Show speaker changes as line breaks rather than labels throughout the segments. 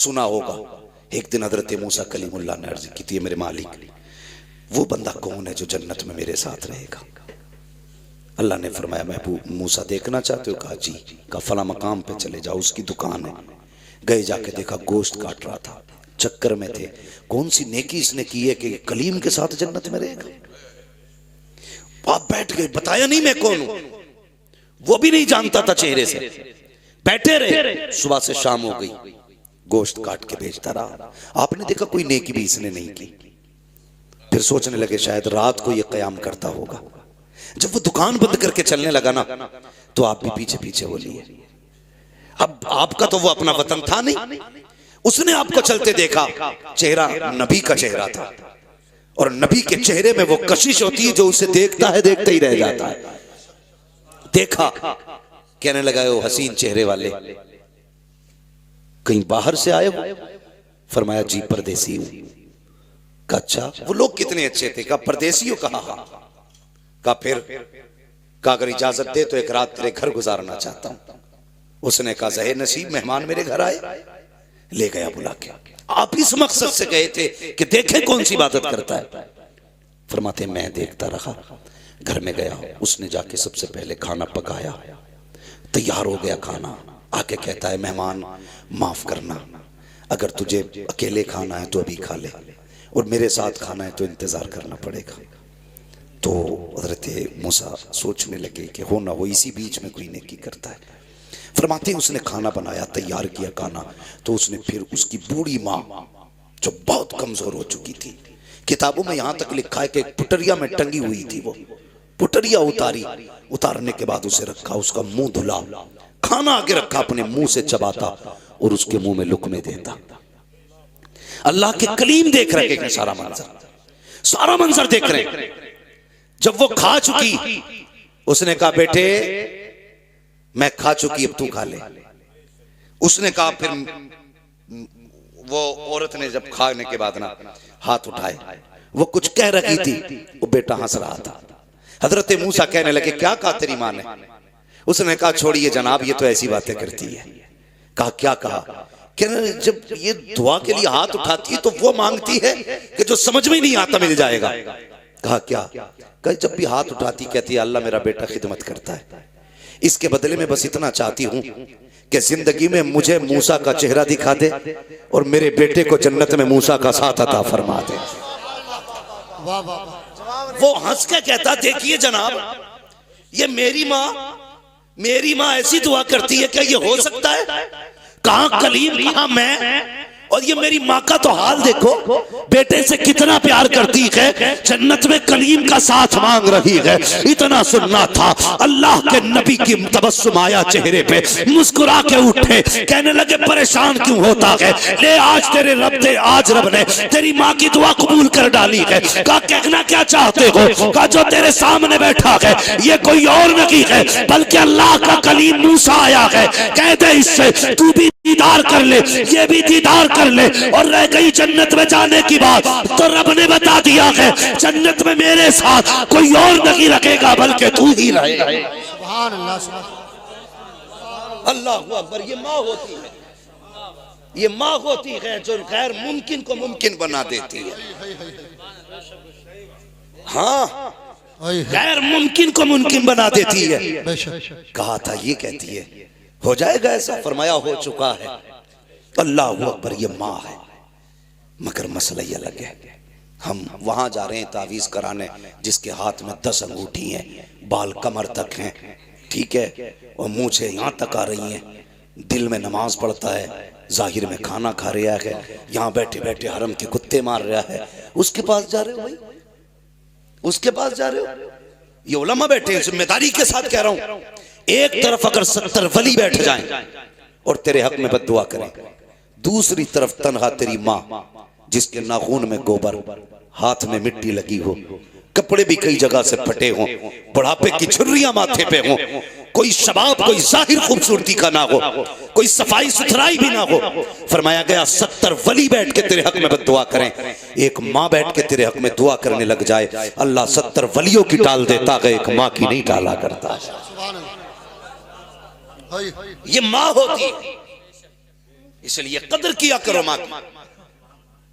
सुना होगा। एक दिन हजरत मूसा कलीमुल्लाह ने अर्ज की थी, मेरे मालिक वो बंदा कौन है जो जन्नत में मेरे साथ रहेगा? अल्लाह ने फरमाया, महबूब मूसा देखना चाहते हो? कहा जी। कहा फला मकाम पे चले जाओ, उसकी दुकान है। गए, जाके देखा गोश्त काट रहा था, चक्कर में थे कौन सी नेकी इसने की है कि कलीम के साथ जन्नत में रहेगा। आप बैठ गए, बताया नहीं मैं कौन हूं, वो भी नहीं जानता था चेहरे से। बैठे रहे, सुबह से शाम हो गई, गोश्त काट के बेचता रहा। आपने देखा कोई नेकी भी इसने नहीं की। फिर सोचने लगे शायद रात को ये कयाम करता होगा। जब वो दुकान बंद करके चलने लगा ना, तो आप भी पीछे पीछे हो लिए। अब आपका तो वो अपना वतन था नहीं, उसने आपको चलते देखा, चेहरा नबी का चेहरा था, और नबी के चेहरे में वो कशिश होती है जो उसे देखता है देखते ही रह जाता है। देखा, कहने लगा वो हसीन चेहरे वाले कहीं बाहर से आए हो? फरमाया जी परदेसी हूं। कहा अच्छा, वो लोग कितने अच्छे थे? कहा परदेसी हो? कहा हाँ। कहा फिर? कहा अगर इजाजत दे तो एक रात तेरे घर गुजारना चाहता हूं। उसने कहा ज़हे नसीब, मेहमान मेरे घर आए। ले गया बुला के। आप इस मकसद से गए थे कि देखे कौन सी इबादत करता है? फरमाते मैं देखता रहा। घर में गया, उसने जाके सबसे पहले खाना पकाया, तैयार हो गया खाना। आके कहता है मेहमान माफ करना, अगर तुझे अकेले खाना है तो अभी खा ले, और मेरे साथ खाना है तो इंतजार करना पड़ेगा। तो हज़रत मूसा सोचने लगे कि हो ना हो इसी बीच में कोई नेकी करता है। फरमाते उसने खाना बनाया, तैयार किया खाना, तो उसने फिर उसकी बूढ़ी माँ जो बहुत कमजोर हो चुकी थी, किताबों में यहां तक लिखा है कि एक पुटरिया में टंगी हुई थी, वो पुटरिया उतारी, उतारने के बाद उसे रखा, उसका मुंह धुला, खाना आगे रखा, अपने मुंह से चबाता और उसके मुंह में लुकमे देता। अल्लाह के कलीम देख रहे हैं सारा मंजर देख रहे हैं। जब वो खा चुकी, उसने कहा बेटे मैं खा चुकी, अब तू खा ले। उसने कहा, फिर वो औरत ने जब खाने के बाद ना हाथ उठाए, वो कुछ कह रही थी, वो बेटा हंस रहा था। हजरत मूसा कहने लगे क्या कहा तेरी मां ने? उसने कहा छोड़िए जनाब, ये तो ऐसी बातें करती है। कहा क्या कहा? कहने जब ये दुआ के लिए हाथ उठाती है तो वो मांगती है कि जो समझ में नहीं आता मिल जाएगा। कहा क्या? कहा जब भी हाथ उठाती कहती है अल्लाह मेरा बेटा खिदमत करता है, इसके बदले में बस इतना चाहती हूं कि जिंदगी में मुझे मूसा का चेहरा दिखा दे और मेरे बेटे को जन्नत में मूसा का साथ अता फरमा दे। वो हंस के कहता देखिए जनाब, ये मेरी माँ ऐसी दुआ करती है, क्या ये हो सकता है? कहां कलीम, कहां मैं, और ये मेरी माँ का तो हाल देखो, बेटे से कितना प्यार करती है, जन्नत में कलीम का साथ मांग रही है। इतना सुनना था, अल्लाह के नबी की तबस्सुम आया चेहरे पे, मुस्कुरा के उठे, कहने लगे परेशान क्यों होता है? ले आज रब ने तेरी माँ की दुआ कबूल कर डाली है। कहा कहना क्या चाहते हो? कहा जो तेरे सामने बैठा है ये कोई और नहीं है बल्कि अल्लाह का कलीम मूसा आया है। कह दे इससे तू भी दीदार कर ले, ये भी दीदार कर ले, और रह गई जन्नत में जाने की बात, तो रब ने बता दिया है जन्नत में मेरे साथ कोई और नहीं रखेगा बल्कि तू ही रहेगा। सुभान अल्लाह, अल्लाहू अकबर। ये माँ होती है जो गैर मुमकिन को मुमकिन बना देती है। हाँ, गैर मुमकिन को मुमकिन बना देती है। कहा था ये कहती है हो जाएगा ऐसा, फरमाया हो चुका है। अल्लाहू अकबर। ये माँ है, मगर मसला ये अलग है। हम वहां जा रहे हैं तावीज कराने, जिसके हाथ में 10 अंगूठी हैं, बाल कमर तक हैं, ठीक है, और मुंह से यहाँ तक आ रही हैं, दिल में नमाज पढ़ता है, जाहिर में खाना खा रहा है, यहाँ बैठे बैठे हरम के कुत्ते मार रहा है। उसके पास जा रहे हो भाई, उसके पास जा रहे हो? ये उलमा बैठे हैं, जिम्मेदारी के साथ कह रहा हूं। एक तरफ अगर 70 वली बैठ जाएं और तेरे हक में बद्दुआ करें, दूसरी तरफ तनहा तेरी माँ जिसके नाखून में गोबर, हाथ में मिट्टी लगी हो, कपड़े भी कई जगह से फटे हों, बुढ़ापे की छुर्रियां माथे पे हों, कोई शबाब कोई जाहिर खूबसूरती का ना हो, कोई सफाई सुथराई भी ना हो। फरमाया गया 70 वली बैठ के तेरे हक में बद्दुआ करें, एक माँ बैठ के तेरे हक में दुआ करने लग जाए, अल्लाह 70 वलियों की टाल देता है, एक माँ की नहीं टाला करता। ये माँ होती है। इसलिए कदर किया करो माँ की,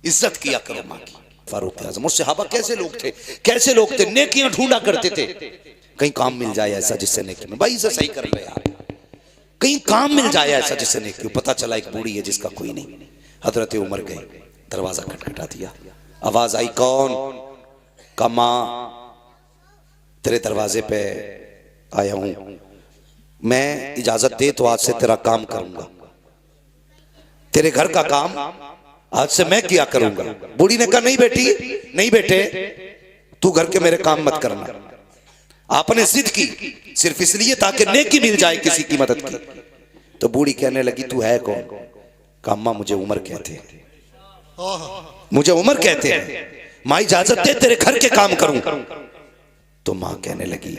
इज्जत किया करो माँ की। फारूक आजम और सहाबा कैसे लोग थे, कैसे लोग थे, नेकियां ढूंढा करते थे। कहीं काम मिल जाए ऐसा जिससे नेकी में, भाई इसे सही कर ले यार, कहीं काम मिल जाए ऐसा जिससे नेकी। पता चला एक बूढ़ी है जिसका कोई नहीं। हजरत उमर गए, दरवाजा खटखटा दिया, आवाज आई कौन? का मां तेरे दरवाजे पे आया हूं, मैं इजाजत दे तो आज से तेरा काम करूंगा, तेरे घर का काम आज से मैं किया करूंगा। बूढ़ी ने कहा नहीं बेटी, नहीं बेटे, तू घर के मेरे काम मत करना। आपने जिद की सिर्फ इसलिए ताकि नेकी मिल जाए किसी की मदद की। तो बूढ़ी कहने लगी तू है कौन? कहा अम्मा मुझे उमर कहते हैं, मुझे उमर कहते हैं, माँ इजाजत दे तेरे घर के काम करूं। तो माँ कहने लगी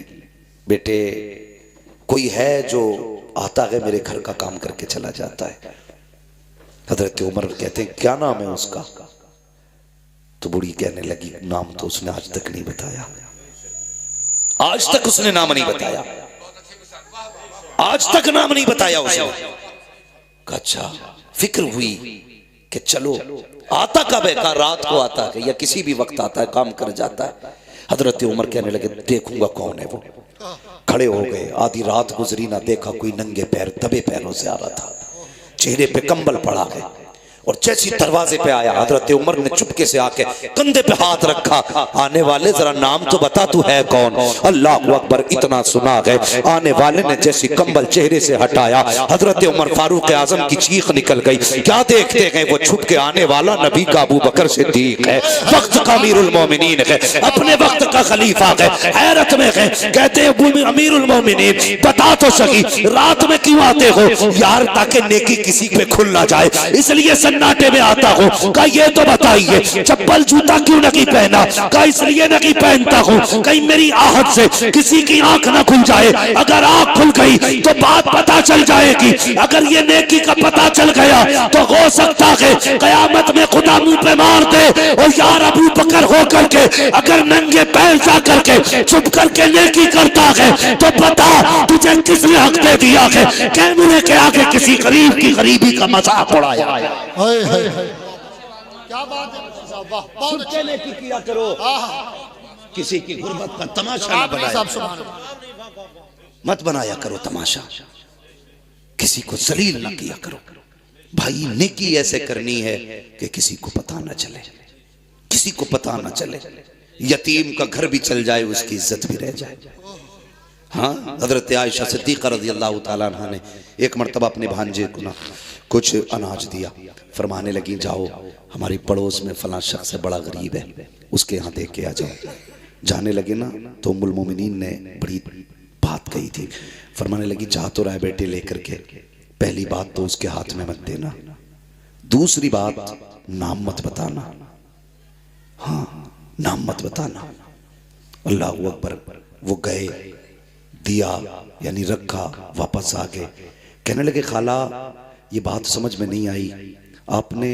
बेटे कोई है जो आता है मेरे घर का काम करके चला जाता है? हजरत उमर कहते हैं क्या नाम है उसका? तो बूढ़ी कहने लगी नाम तो उसने आज तक नहीं बताया, आज तक उसने नाम नहीं बताया, आज तक नाम नहीं बताया उसने। अच्छा, फिक्र हुई कि चलो आता कब है? का रात को आता है या किसी भी वक्त आता है, काम कर जाता है। हजरत उमर कहने लगे देखूंगा कौन है वो। खड़े हो गए, आधी रात गुजरी ना देखा कोई नंगे पैर दबे पैरों से आ रहा था, चेहरे पे कंबल पड़ा है। और जैसी दरवाजे पे आया हजरत उमर ने चुपके से आके कंधे पे हाथ रखा, आने वाले जरा नाम तो बता तू है कौन? अल्लाह अकबर, इतना सुना है। आने वाले ने जैसी कंबल चेहरे से हटाया, हजरत उमर फारूक आजम की चीख निकल गई। क्या देखते हैं वो छुप के आने वाला नबी का अबू बकर सिद्दीक है, वक्त का अमीरुल मोमिनीन है, अपने वक्त का खलीफा है। हैरत में है, कहते हैं अमीरुल मोमिनीन बता तो सही रात में क्यों आते हो? यार ताकि नेकी किसी पे खुल ना जाए इसलिए सन्नाटे में आता हूँ। का ये तो बताइए चप्पल जूता क्यों नहीं पहना? का इसलिए नहीं पहनता हूँ कहीं मेरी आहट से किसी की आंख ना खुल जाए। अगर आंख खुल गई तो बात पता चल जाएगी, अगर ये नेकी का पता चल गया तो हो सकता है कयामत में खुदा मुंह पे मार दे। और यार अबू बकर हो करके अगर नंगे पैर जा करके चुप करके नेकी करता है तो बता तुझे किसने हक दे दिया है? कैमरे के आगे किसी गरीब की गरीबी का मजाक उड़ाया।
क्या बात है, बहुत अच्छे
नेकी किया करो, किसी की गुर्बत का तमाशा न बनाया, मत बनाया करो तमाशा, किसी को जलील न किया करो। भाई नेकी ऐसे करनी है कि किसी को पता न चले, किसी को पता न चले, यतीम का घर भी चल जाए उसकी इज्जत भी रह जाए। हाँ, हजरत आयशा सिद्दीक़ा रज़ियल्लाहु ताला अन्हा ने एक मरतबा अपने भांजे को ना कुछ अनाज दिया, फरमाने लगी जाओ हमारी पड़ोस में फलां शख्स बड़ा गरीब है, उसके यहाँ देख के आ जाओ। जाने लगे ना तो उम्मुल मोमिनीन ने बड़ी बात कही थी, फरमाने लगी जा तो रहा है बेटे लेकर के, पहली बात तो उसके हाथ में मत देना, दूसरी बात नाम मत बताना, हाँ नाम मत बताना। अल्लाहू अकबर। वो गए, दिया यानी रखा, वापस आ गए, कहने लगे खाला ये बात समझ में नहीं आई, आपने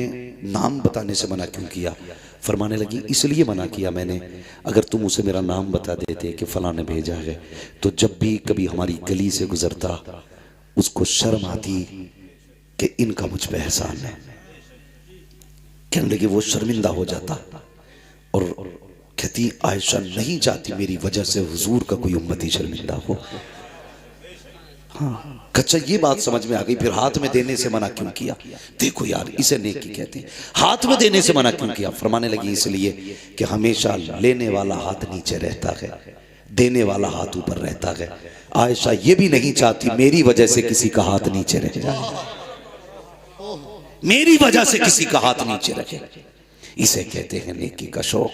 नाम बताने से मना क्यों किया? फरमाने लगी इसलिए मना किया मैंने, अगर तुम उसे मेरा नाम बता देते कि फलां ने भेजा है तो जब भी कभी हमारी गली से गुजरता उसको शर्म आती कि इनका मुझ पे एहसान है। कहने लगे वो शर्मिंदा हो जाता और कहती आयशा नहीं चाहती मेरी वजह से हुजूर का कोई उम्मती शर्मिंदा हो। हाँ, अच्छा ये बात समझ में आ गई, फिर हाथ में देने से मना क्यों किया? देखो यार इसे नेकी कहते हैं, हाथ में देने से मना क्यों किया? फरमाने लगी इसलिए कि हमेशा लेने वाला हाथ नीचे रहता है, देने वाला हाथ ऊपर रहता है। आयशा ये भी नहीं चाहती मेरी वजह से किसी का हाथ नीचे रह जाए, मेरी वजह से किसी का हाथ नीचे रहे। इसे कहते हैं नेकी का शौक,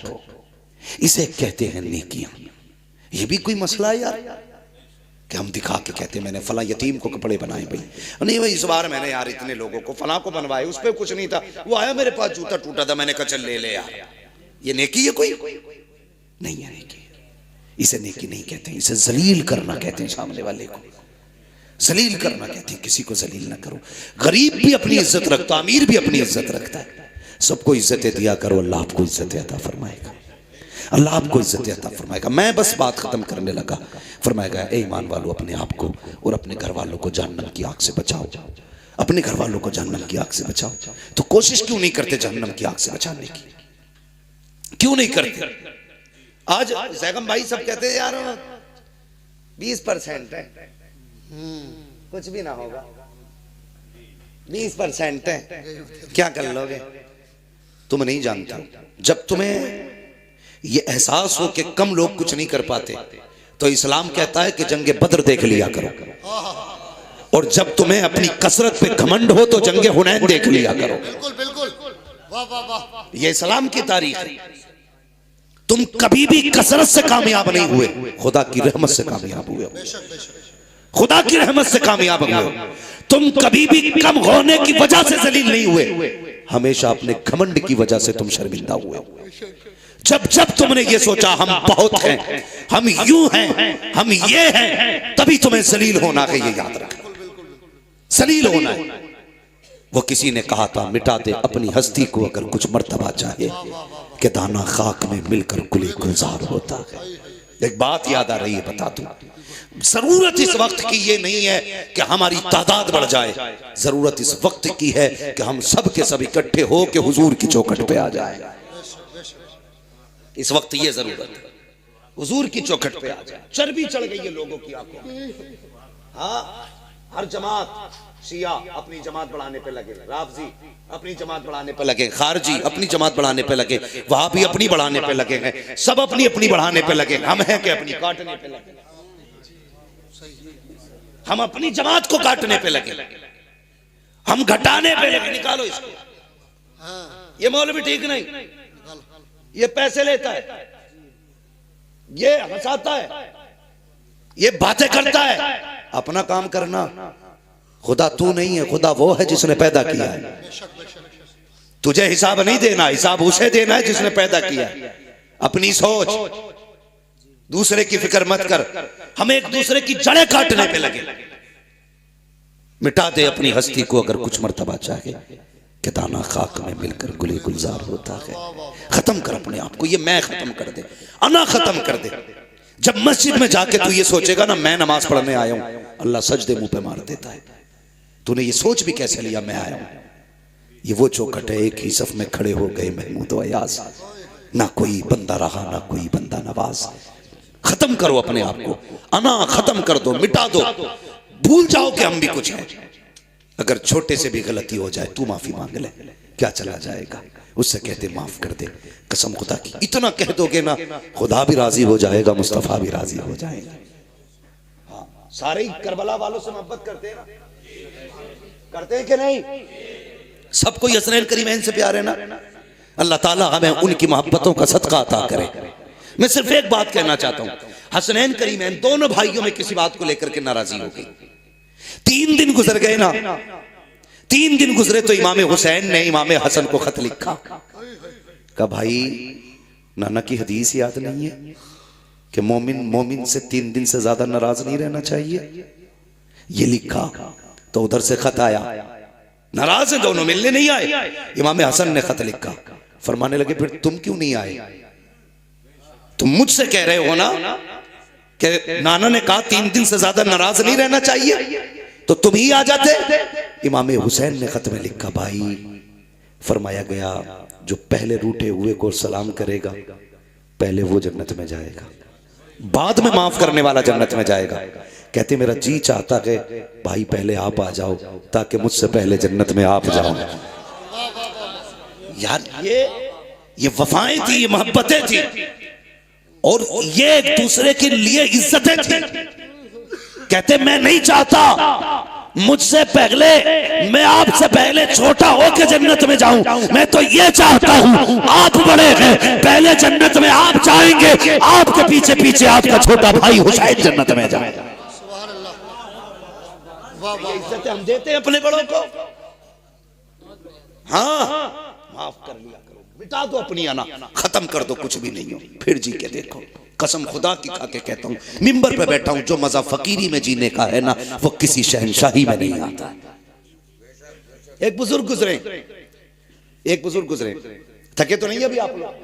इसे कहते हैं नेकियां। ये भी कोई मसला है यार कि हम दिखा के कहते हैं मैंने फला यतीम को कपड़े बनाए, भाई नहीं भाई इस बार मैंने यार इतने लोगों को फला को बनवाए, उस पर कुछ नहीं था, वो आया मेरे पास जूता टूटा था, मैंने कहा चल ले ले यार। ये नेकी है? कोई नहीं है नेकी, इसे नेकी नहीं कहते, इसे जलील करना कहते हैं। सामने वाले को जलील करना कहते हैं, किसी को जलील ना करो। गरीब भी अपनी इज्जत रखता, अमीर भी अपनी इज्जत रखता है, सबको इज्जतें दिया करो, अल्लाह आपको इज्जत अता फरमाएगा, अल्लाह आपको इज्जत अता फरमाएगा। मैं बस बात खत्म करने लगा, फरमाएगा ए ईमान वालों अपने आप को और अपने घर वालों को जहन्नम की आग से बचाओ। अपने घर वालों को जहन्नम की आग से बचाओ। तो कोशिश क्यों नहीं करते जहन्नम की आग से बचाने की? क्यों नहीं करते? आज जैगम भाई सब कहते हैं यार 20% है, कुछ भी ना होगा, 20% है, क्या कर लोगे? तुम नहीं जानते हो, जब तुम्हें ये एहसास हो कि कम लोग कुछ नहीं कर पाते, तो इस्लाम कहता है कि जंगे बद्र देख लिया करो, और जब तुम्हें अपनी कसरत पे घमंड हो तो जंगे हुनैन देख लिया करो।
बिल्कुल बिल्कुल, वाह वाह वाह,
ये इस्लाम की तारीख है। तुम कभी भी कसरत से कामयाब नहीं हुए, खुदा की रहमत से कामयाब हुए, खुदा की रहमत से कामयाब हुए। तुम कभी भी कम होने की वजह से जलील नहीं हुए, हमेशा अपने घमंड की वजह से तुम शर्मिंदा हुए। जब जब तुमने ये सोचा हम बहुत हैं, हम यूं हैं, हम ये हैं, तभी तुम्हें जलील होना है, ये याद रखना, जलील होना है। वो किसी ने कहा था, मिटा दे अपनी हस्ती को अगर कुछ मर्तबा चाहे, कि दाना खाक में मिलकर गुले गुलजार होता है। एक बात याद आ रही है, बता दूं, जरूरत इस वक्त की ये नहीं है कि हमारी तादाद बढ़ जाए, जरूरत इस वक्त की है कि हम सब के सब इकट्ठे हो के हुजूर की चौखट पे आ जाए। इस वक्त ये जरूरत है, हुजूर की चौखट पे आ जाए। चर्बी चढ़ गई है लोगों की आंखों में। हाँ, हर जमात, शिया अपनी जमात बढ़ाने पे लगे, राफजी अपनी जमात बढ़ाने पे लगे, खारजी अपनी जमात बढ़ाने पे लगे, वहाबी अपनी बढ़ाने पे लगे हैं, सब अपनी अपनी बढ़ाने पे लगे। हम हैं कि अपनी काटने पे लगे, हम अपनी जमात को काटने पे लगे, हम घटाने पे लगे। निकालो इसको, ये मौलवी ठीक नहीं, ये पैसे लेता है, ये हंसाता है, ये बातें करता है। अपना काम करना। खुदा तू नहीं है, खुदा वो है जिसने पैदा किया है। तुझे हिसाब नहीं देना, हिसाब उसे देना है जिसने पैदा किया है। अपनी सोच, दूसरे की फिक्र मत कर। हम एक दूसरे की जड़ें काटने पे लगे। मिटा दे अपनी हस्ती को अगर कुछ मर्तबा चाहे, कि दाना खाक में मिलकर गुले गुलजार होता है। खत्म कर अपने आप को, ये मैं खत्म कर दे, अना खत्म कर दे। जब मस्जिद में जाके तू ये सोचेगा ना मैं नमाज पढ़ने आया हूं, अल्लाह सजदे मुंह पे मार देता है। तूने ये सोच भी कैसे लिया मैं आया हूं? ये वो चौखट है, एक ही सफ में खड़े हो गए महमूद अयाज, ना कोई बंदा रहा ना कोई बंदा नवाज। खत्म करो अपने आप को, अना खत्म कर दो, मिटा दो, भूल जाओ कि हम भी कुछ हैं। अगर छोटे से भी गलती हो जाए तू माफी मांग ले, क्या चला जाएगा? उससे कहते माफ कर दे, कसम खुदा की। इतना कह दोगे ना, खुदा भी राजी हो जाएगा, मुस्तफा भी राजी हो जाएगा। हाँ, सारे करबला वालों से मोहब्बत करते हैं ना, करते हैं कि नहीं? सबको हसनैन करीमैन से प्यार है ना। अल्लाह ताला हमें उनकी मोहब्बतों का सदका अता करे। मैं सिर्फ एक बात कहना चाहता हूं, हसनैन करीमैन दोनों भाइयों में किसी बात को लेकर के नाराजगी हो गई। 3 दिन गुजर गए ना, 3 दिन गुजरे तो इमाम हुसैन ने इमाम हसन को खत लिखा। कहा भाई नाना की हदीस याद नहीं है कि मोमिन से 3 दिन से ज्यादा नाराज नहीं रहना चाहिए? ये लिखा तो उधर से खत आया, नाराज है दोनों, मिलने नहीं आए। इमाम हसन ने खत लिखा, फरमाने लगे फिर तुम क्यों नहीं आए? तुम मुझसे कह रहे हो ना कि नाना ने कहा 3 दिन से ज्यादा नाराज नहीं रहना चाहिए, तो तुम ही आ जाते। इमाम हुसैन ने खत में लिखा, भाई फरमाया गया जो पहले रूठे हुए को सलाम करेगा पहले वो जन्नत में जाएगा, बाद में माफ करने वाला जन्नत में जाएगा। कहते मेरा जी चाहता है भाई पहले आप आ जाओ ताकि मुझसे पहले जन्नत में आप जाओ। यार ये वफाएं थी, ये मोहब्बतें थी, और ये एक दूसरे के लिए इज्जतें थी। कहते मैं नहीं चाहता मुझसे पहले, मैं आपसे पहले छोटा होकर जन्नत में जाऊं, मैं तो ये चाहता हूं आप बड़े हैं, पहले जन्नत में आप जाएंगे, आपके पीछे पीछे आपका छोटा भाई हुसैन जन्नत में जाएगा। ये इज्जत हम देते हैं अपने बड़ों को। हाँ, माफ कर लिया करो, मिटा दो अपनी अना, खत्म कर दो, कुछ भी नहीं हो, फिर जी के देखो। कसम खुदा की खा के कहता हूं, मिंबर पे बैठा हूं, जो मजा फकीरी में जीने का है ना वो किसी शहनशाही में नहीं आता। एक बुजुर्ग गुजरे, थके तो नहीं अभी आप लोग?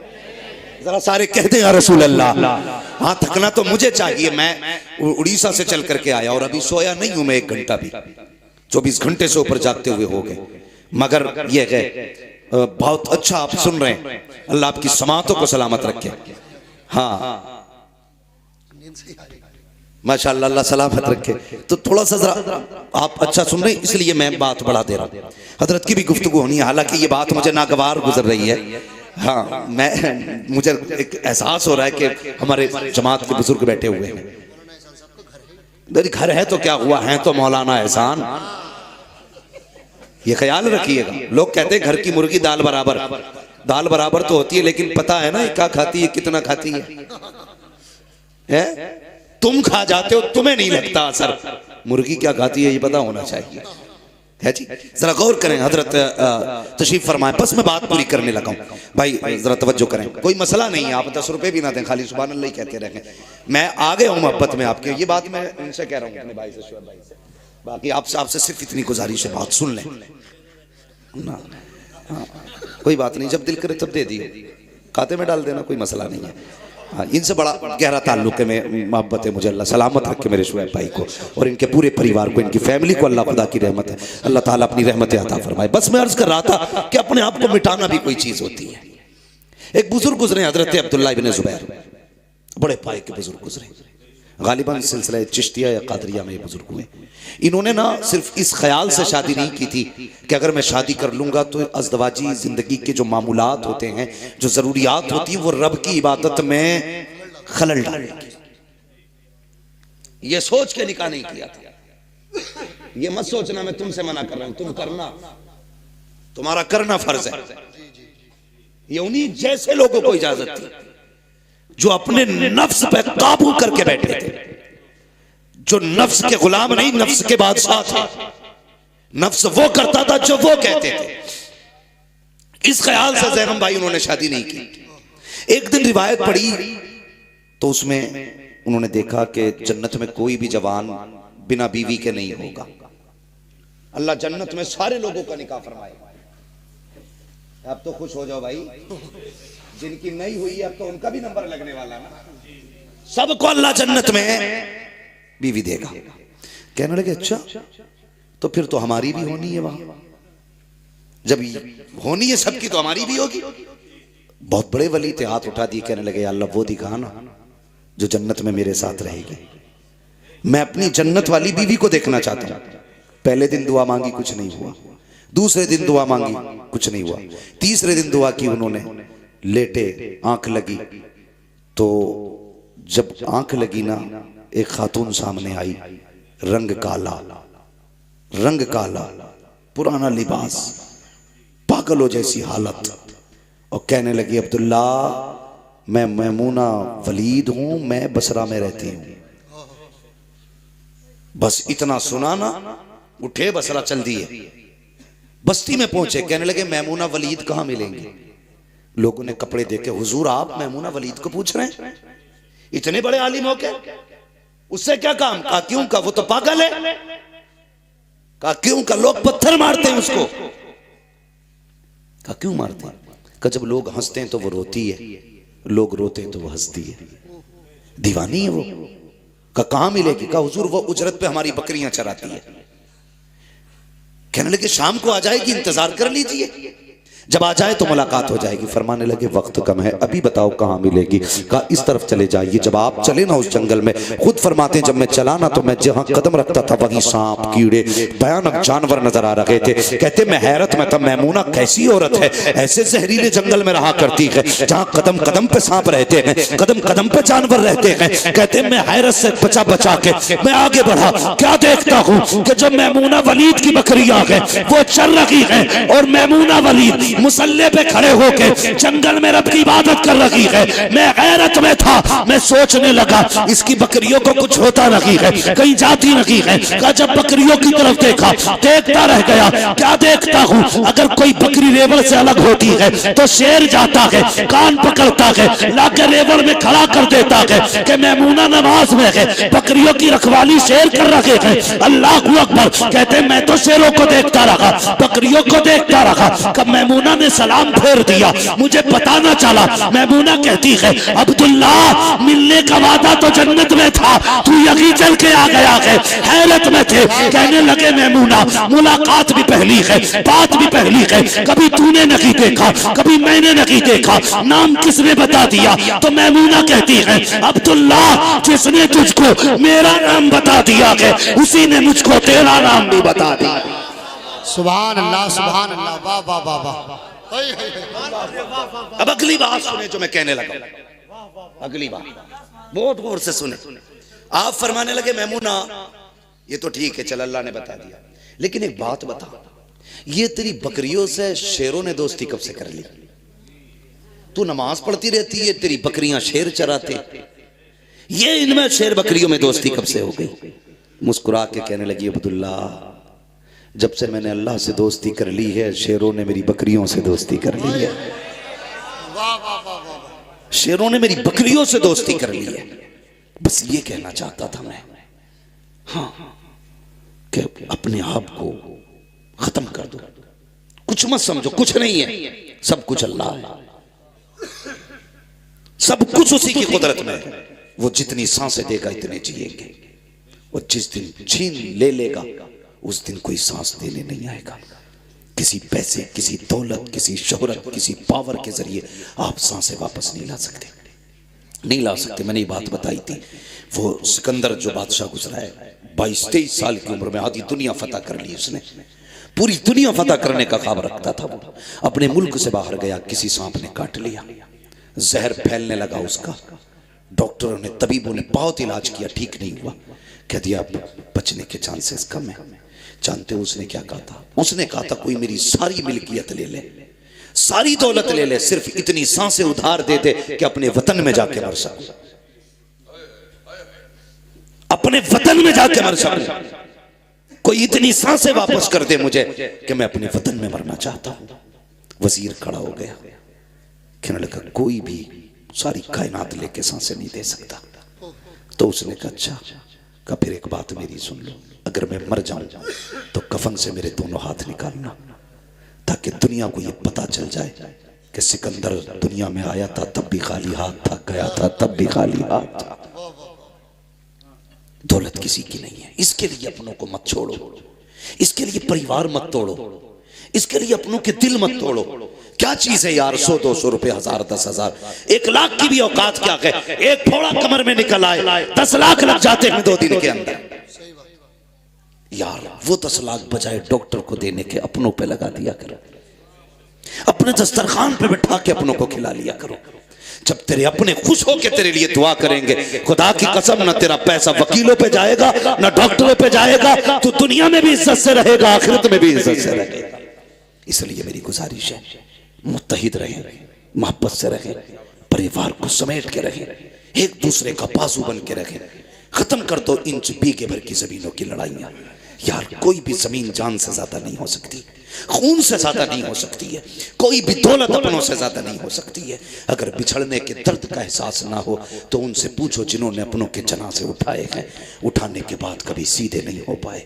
जरा सारे कहते हैं या रसूल अल्लाह। हाँ, थकना तो मुझे चाहिए, मैं उड़ीसा से चल करके आया और अभी सोया नहीं हूं मैं 1 घंटा भी। 24 घंटे से ऊपर जागते हुए हो गए, मगर ये है बहुत अच्छा आप सुन रहे हैं, अल्लाह आपकी समातों को सलामत रखे। हाँ माशाअल्लाह, अल्लाह सलामत रखे। तो थोड़ा सा जरा आप अच्छा सुन रहे हैं, इसलिए मैं बात बढ़ा दे रहा हूँ। हजरत की भी गुफ्तगू होनी है, हालांकि ये बात मुझे नागवार गुजर रही है। हाँ मुझे एक एहसास हो रहा है कि हमारे जमात के बुजुर्ग बैठे हुए हैं। घर है तो क्या हुआ, है तो मौलाना एहसान, ये ख्याल रखिएगा। लोग कहते हैं घर की मुर्गी दाल बराबर, दाल बराबर तो होती है, लेकिन पता है ना ये क्या खाती है, कितना खाती है? तुम खा जाते हो, तुम्हें नहीं लगता असर, मुर्गी क्या खाती है ये पता होना चाहिए, है जी। जरा गौर करें, हजरत तशरीफ फरमाएं। बस मैं बात पूरी करने लगा हूं भाई, जरा तवज्जो करें। कोई मसला नहीं है, आप 10 रुपए भी ना दें, खाली सुभान अल्लाह ही कहते रहें। मैं आ गया हूं मोहब्बत में आपके, ये बात मैं उनसे कह रहा हूं, अपने भाई से, शुएब भाई से। बाकी आपसे सिर्फ इतनी गुजारिश है, बात सुन लें ना। हाँ, कोई बात नहीं, जब दिल करे तब दे दिए, खाते में डाल देना, कोई मसला नहीं है। हाँ, इनसे बड़ा गहरा ताल्लुक है, मैं मोहब्बत है मुझे। अल्लाह सलामत रखे मेरे शुएब भाई को और इनके पूरे परिवार को, इनकी फैमिली को। अल्लाह खुदा की रहमत है, अल्लाह ताला अपनी रहमत अता फरमाए। बस मैं अर्ज कर रहा था कि अपने आप को मिटाना भी कोई चीज होती है। एक बुजुर्ग गुजरे, हजरत अब्दुल्लाह इब्न ज़ुबैर, बड़े पाए के बुजुर्ग गुजरे, गालिबन सिलसिला चिश्तिया या कादरिया में ये बुजुर्ग हुए। इन्होंने ना सिर्फ इस ख्याल से शादी नहीं की थी कि अगर मैं शादी कर लूंगा तो अज़दवाजी जिंदगी के जो मामूलात होते हैं, जो जरूरियात होती है, वो रब की इबादत में खलल डालेंगे। ये सोच के निकाह नहीं किया था। ये मत सोचना मैं तुमसे मना कर रहा हूं, तुम करना, तुम्हारा करना फर्ज है। ये उन्हीं जैसे लोगों को इजाजत थी जो अपने नफ्स पे काबू करके बैठे थे, जो नफ्स के गुलाम नहीं, नफ्स के बादशाह थे। नफ्स वो करता था जो वो कहते थे। इस ख्याल से ज़ैनब भाई उन्होंने शादी नहीं की। एक दिन रिवायत पढ़ी तो उसमें उन्होंने देखा कि जन्नत में कोई भी जवान बिना बीवी के नहीं होगा। अल्लाह जन्नत में सारे लोगों का निकाह फरमाएगा। अब तो खुश हो जाओ भाई, जिनकी नहीं हुई अब तो उनका भी नंबर लगने वाला ना। सबको अल्लाह जन्नत में बीवी देगा। कहने लगे अच्छा, तो फिर तो हमारी भी होनी है वहां। जब होनी है सबकी तो हमारी भी होगी। बहुत बड़े वली थे, हाथ उठा दिए, कहने लगे अल्लाह वो दिखा ना जो जन्नत में मेरे साथ रहेगी। मैं अपनी जन्नत वाली बीवी को देखना चाहता हूं। पहले दिन दुआ मांगी, कुछ नहीं हुआ। दूसरे दिन दुआ मांगी, कुछ नहीं हुआ। तीसरे दिन दुआ की उन्होंने, लेटे, आंख लगी, तो जब आंख लगी ना, एक खातून सामने आई, रंग काला, पुराना लिबास, पागलों जैसी हालत, और कहने लगी अब्दुल्ला मैं मैमूना वलीद हूं, मैं बसरा में रहती हूं। बस इतना सुना ना, उठे बसरा चल दिए, बस्ती में पहुंचे। कहने लगे मैमूना वलीद कहां मिलेंगे? लोगों ने कपड़े देके, हुजूर आप मैमूना वलीद को पूछ रहे हैं? इतने बड़े आलिम हो के उससे क्या काम? कहा क्यों का, वो तो पागल है। कहा क्यों का, लोग पत्थर मारते हैं उसको। कहा क्यों मारते हैं? कहा जब लोग हंसते हैं तो वो रोती है, लोग रोते हैं तो वो हंसती है, दीवानी है वो। कहा कहां मिलेगी? कहा हुजूर वो उजरत पे हमारी बकरियां चराती है। कहने लगे शाम को आ जाएगी, इंतजार कर लीजिए, जब आ जाए तो मुलाकात हो जाएगी। फरमाने लगे वक्त कम है, अभी बताओ कहाँ मिलेगी? कहा इस तरफ चले जाइए। जब आप चले ना उस जंगल में, खुद फरमाते हैं जब मैं चला ना तो मैं जहाँ कदम रखता था वहीं सांप, कीड़े, भयानक जानवर नजर आ रहे थे। कहते मैं हैरत में था, मैमूना कैसी औरत है, ऐसे जहरीले जंगल में रहा करती है जहाँ कदम कदम पे सांप रहते हैं, कदम कदम पे जानवर रहते हैं। कहते मैं हैरत से बचा बचा के मैं आगे बढ़ा, क्या देखता हूँ कि जब मैमूना वलीद की बकरियां हैं वो चल रही है, और मैमूना वलीद मुसल्ले पे खड़े होके जंगल में रब की इबादत कर रही है। मैं गैरत में था, मैं सोचने लगा इसकी बकरियों को कुछ होता नहीं है, कहीं जाती नहीं है। जब बकरियों की तरफ देखा, देखता रह गया। क्या देखता हूँ, अगर कोई बकरी रेवल से अलग होती है तो शेर जाता है, कान पकड़ता है, लाके रेवल में खड़ा कर देता है कि मैमूना नमाज में है, बकरियों की रखवाली शेर कर रहे हैं। अल्लाह अकबर। कहते मैं तो शेरों को देखता रहा, बकरियों को देखता रहा। कब मैमूना मैमूना ने सलाम फेर दिया, मुझे पता ना चला। मैमूना कहती है अब्दुल्ला मिलने का वादा तो जन्नत में था, तू यहीं चल के आ गया है। हैरत में थे, कहने लगे मैमूना मुलाकात भी पहली है, बात भी पहली है, कभी तूने नहीं देखा, कभी मैंने नहीं देखा, नाम किसने बता दिया? तो मैमूना कहती है अब्दुल्ला जिसने तुझको मेरा नाम बता दिया है उसी ने मुझको तेरा नाम भी बता दिया।
सुभान अल्लाह, सुभान अल्लाह, वाह वाह वाह वाह। हाय, हाय, हाय।
अब अगली बात सुने जो मैं कहने लगा, अगली बात बहुत गौर से सुने। आप फरमाने लगे मैमूना ये तो ठीक है, चल अल्लाह ने बता दिया, लेकिन एक बात बता, ये तेरी बकरियों से शेरों ने दोस्ती कब से कर ली? तू नमाज पढ़ती रहती है, तेरी बकरियां शेर चराते, ये इनमें शेर बकरियों में दोस्ती कब से हो गई? मुस्कुरा के कहने लगी अब्दुल्ला जब से मैंने अल्लाह से दोस्ती कर ली है, शेरों ने मेरी बकरियों से दोस्ती कर ली है।
वाह वाह वाह वाह।
शेरों ने मेरी बकरियों से दोस्ती कर ली है। बस ये कहना चाहता था मैं, हाँ, कि अपने आप को खत्म कर दो, कुछ मत समझो, कुछ नहीं है, सब कुछ अल्लाह है, सब कुछ उसी की कुदरत में है। वो जितनी सांसें देगा इतने जिएंगे, वो जिस दिन छीन ले लेगा उस दिन कोई सांस देने नहीं आएगा। किसी पैसे, किसी दौलत, किसी शोहरत, किसी पावर के जरिए आप सांसें वापस नहीं ला सकते, नहीं ला सकते। मैंने ये बात बताई थी, वो सिकंदर जो बादशाह गुजरा है 22-23 साल की उम्र में आधी दुनिया फतह कर ली उसने, पूरी दुनिया फतह करने का ख्वाब रखता था वो। अपने मुल्क से बाहर गया, किसी सांप ने काट लिया, जहर फैलने लगा उसका, डॉक्टरों ने, तबीबों ने बहुत इलाज किया, ठीक नहीं हुआ, कह दिया बचने के चांसेस कम है। जानते हो उसने क्या कहा था? उसने कहा था कोई मेरी सारी मिल्कियत ले ले, सारी दौलत ले ले, सिर्फ इतनी सांसें उधार दे दे कि अपने वतन में जाके मर सकूं, अपने वतन में जाके मर सकूं, कोई इतनी सांसें वापस कर दे मुझे कि मैं अपने वतन में मरना चाहता हूं। वजीर खड़ा हो गया, कहने लगा कोई भी सारी कायनात लेके सांसें नहीं दे सकता। तो उसने कहा अच्छा, का फिर एक बात मेरी सुन लो, अगर मैं मर जाऊं तो कफन से मेरे दोनों हाथ निकालना, ताकि दुनिया को ये पता चल जाए कि सिकंदर दुनिया में आया था तब भी खाली हाथ था, गया था तब भी खाली हाथ था। दौलत किसी की नहीं है, इसके लिए अपनों को मत छोड़ो, इसके लिए परिवार मत तोड़ो, इसके लिए अपनों के दिल मत तोड़ो। क्या चीज है यार, 100-200 रुपए, 1000, 10,000, 1 लाख की भी औकात क्या है? एक फोड़ा कमर में निकल आए 10 लाख लग जाते हैं 2 दिन के अंदर। यार वो 10 लाख बजाय डॉक्टर को देने के अपनों पे लगा दिया करो, अपने दस्तरखान पे बैठा के अपनों को खिला लिया करो। जब तेरे अपने खुश होके तेरे लिए दुआ करेंगे, खुदा की कसम ना तेरा पैसा वकीलों पे जाएगा ना डॉक्टरों पे जाएगा, तो दुनिया में भी इज्जत से रहेगा, आखिरत में भी इज्जत से रहेगा। इसलिए मेरी गुजारिश है, मुत्तहिद रहें, मोहब्बत से रहें, परिवार को समेट के रहें, एक दूसरे का बाजू बन के रहें। खत्म कर दो इंच बीघे भर की जमीनों की लड़ाइयां। यार कोई भी जमीन जान से ज्यादा नहीं हो सकती, खून से ज्यादा नहीं हो सकती है, कोई भी दौलत अपनों से ज्यादा नहीं हो सकती है। अगर बिछड़ने के दर्द का एहसास ना हो तो उनसे पूछो जिन्होंने अपनों के जनाजे उठाए हैं, उठाने के बाद कभी सीधे नहीं हो पाए,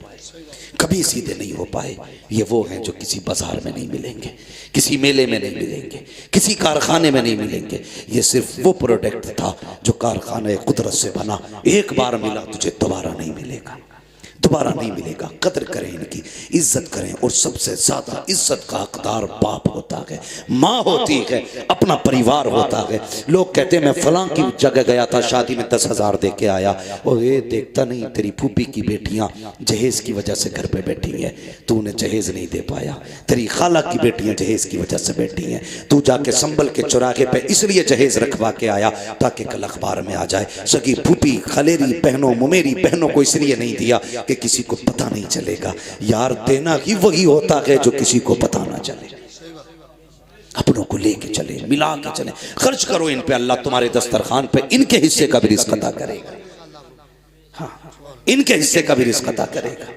कभी सीधे नहीं हो पाए। ये वो हैं जो किसी बाजार में नहीं मिलेंगे, किसी मेले में नहीं मिलेंगे, किसी कारखाने में नहीं मिलेंगे। ये सिर्फ वो प्रोडक्ट था जो कारखाने कुदरत से बना, एक बार मिला तुझे दोबारा नहीं मिलेगा, दोबारा नहीं मिलेगा। कदर करें इनकी, इज्जत करें, और सबसे ज्यादा इज्जत का हकदार बाप होता है, माँ होती है, अपना परिवार होता है। लोग कहते हैं मैं फलां की जगह गया था, शादी में 10,000 दे के आया, और ये देखता नहीं तेरी फूफी की बेटियां जहेज की वजह से घर पे बैठी हैं, तू उन्हें जहेज नहीं दे पाया। तेरी खाला की बेटियां जहेज की वजह से बैठी हैं, तू जाके संभल के चौराहे पे इसलिए जहेज रखवा के आया ताकि कल अखबार में आ जाए। सगी फूफी, खलेरी बहनों, मुमेरी बहनों को इसलिए नहीं दिया कि किसी को पता नहीं चलेगा। यार देना ही वही होता है जो किसी को पता ना चले। अपनों को लेके चले, मिला के चले, खर्च करो इन पे, अल्लाह तुम्हारे दस्तरखान पे इनके हिस्से का भी रिज़्क़ अता करेगा। हाँ, इनके हिस्से का भी रिज़्क़ अता करेगा।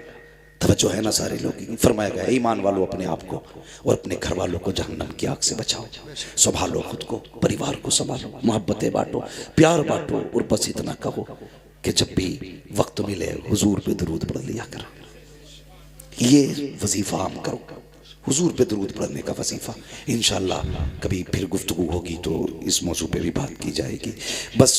तवज्जो है ना सारे लोग? फरमाया गया ईमान वालों अपने आप को और अपने घर वालों को जहन्नम की आग से बचाओ, संभालो खुद को, परिवार को संभालो, मोहब्बतें बांटो, प्यार बांटो, और बस इतना कहो कि जब भी वक्त मिले हुजूर पे दुरूद पढ़ लिया करो। ये वजीफा आम करो, हुजूर पे दरूद पढ़ने का वजीफा। इंशाअल्लाह कभी फिर गुफ्तगू होगी तो इस मौजू पे भी बात की जाएगी। बस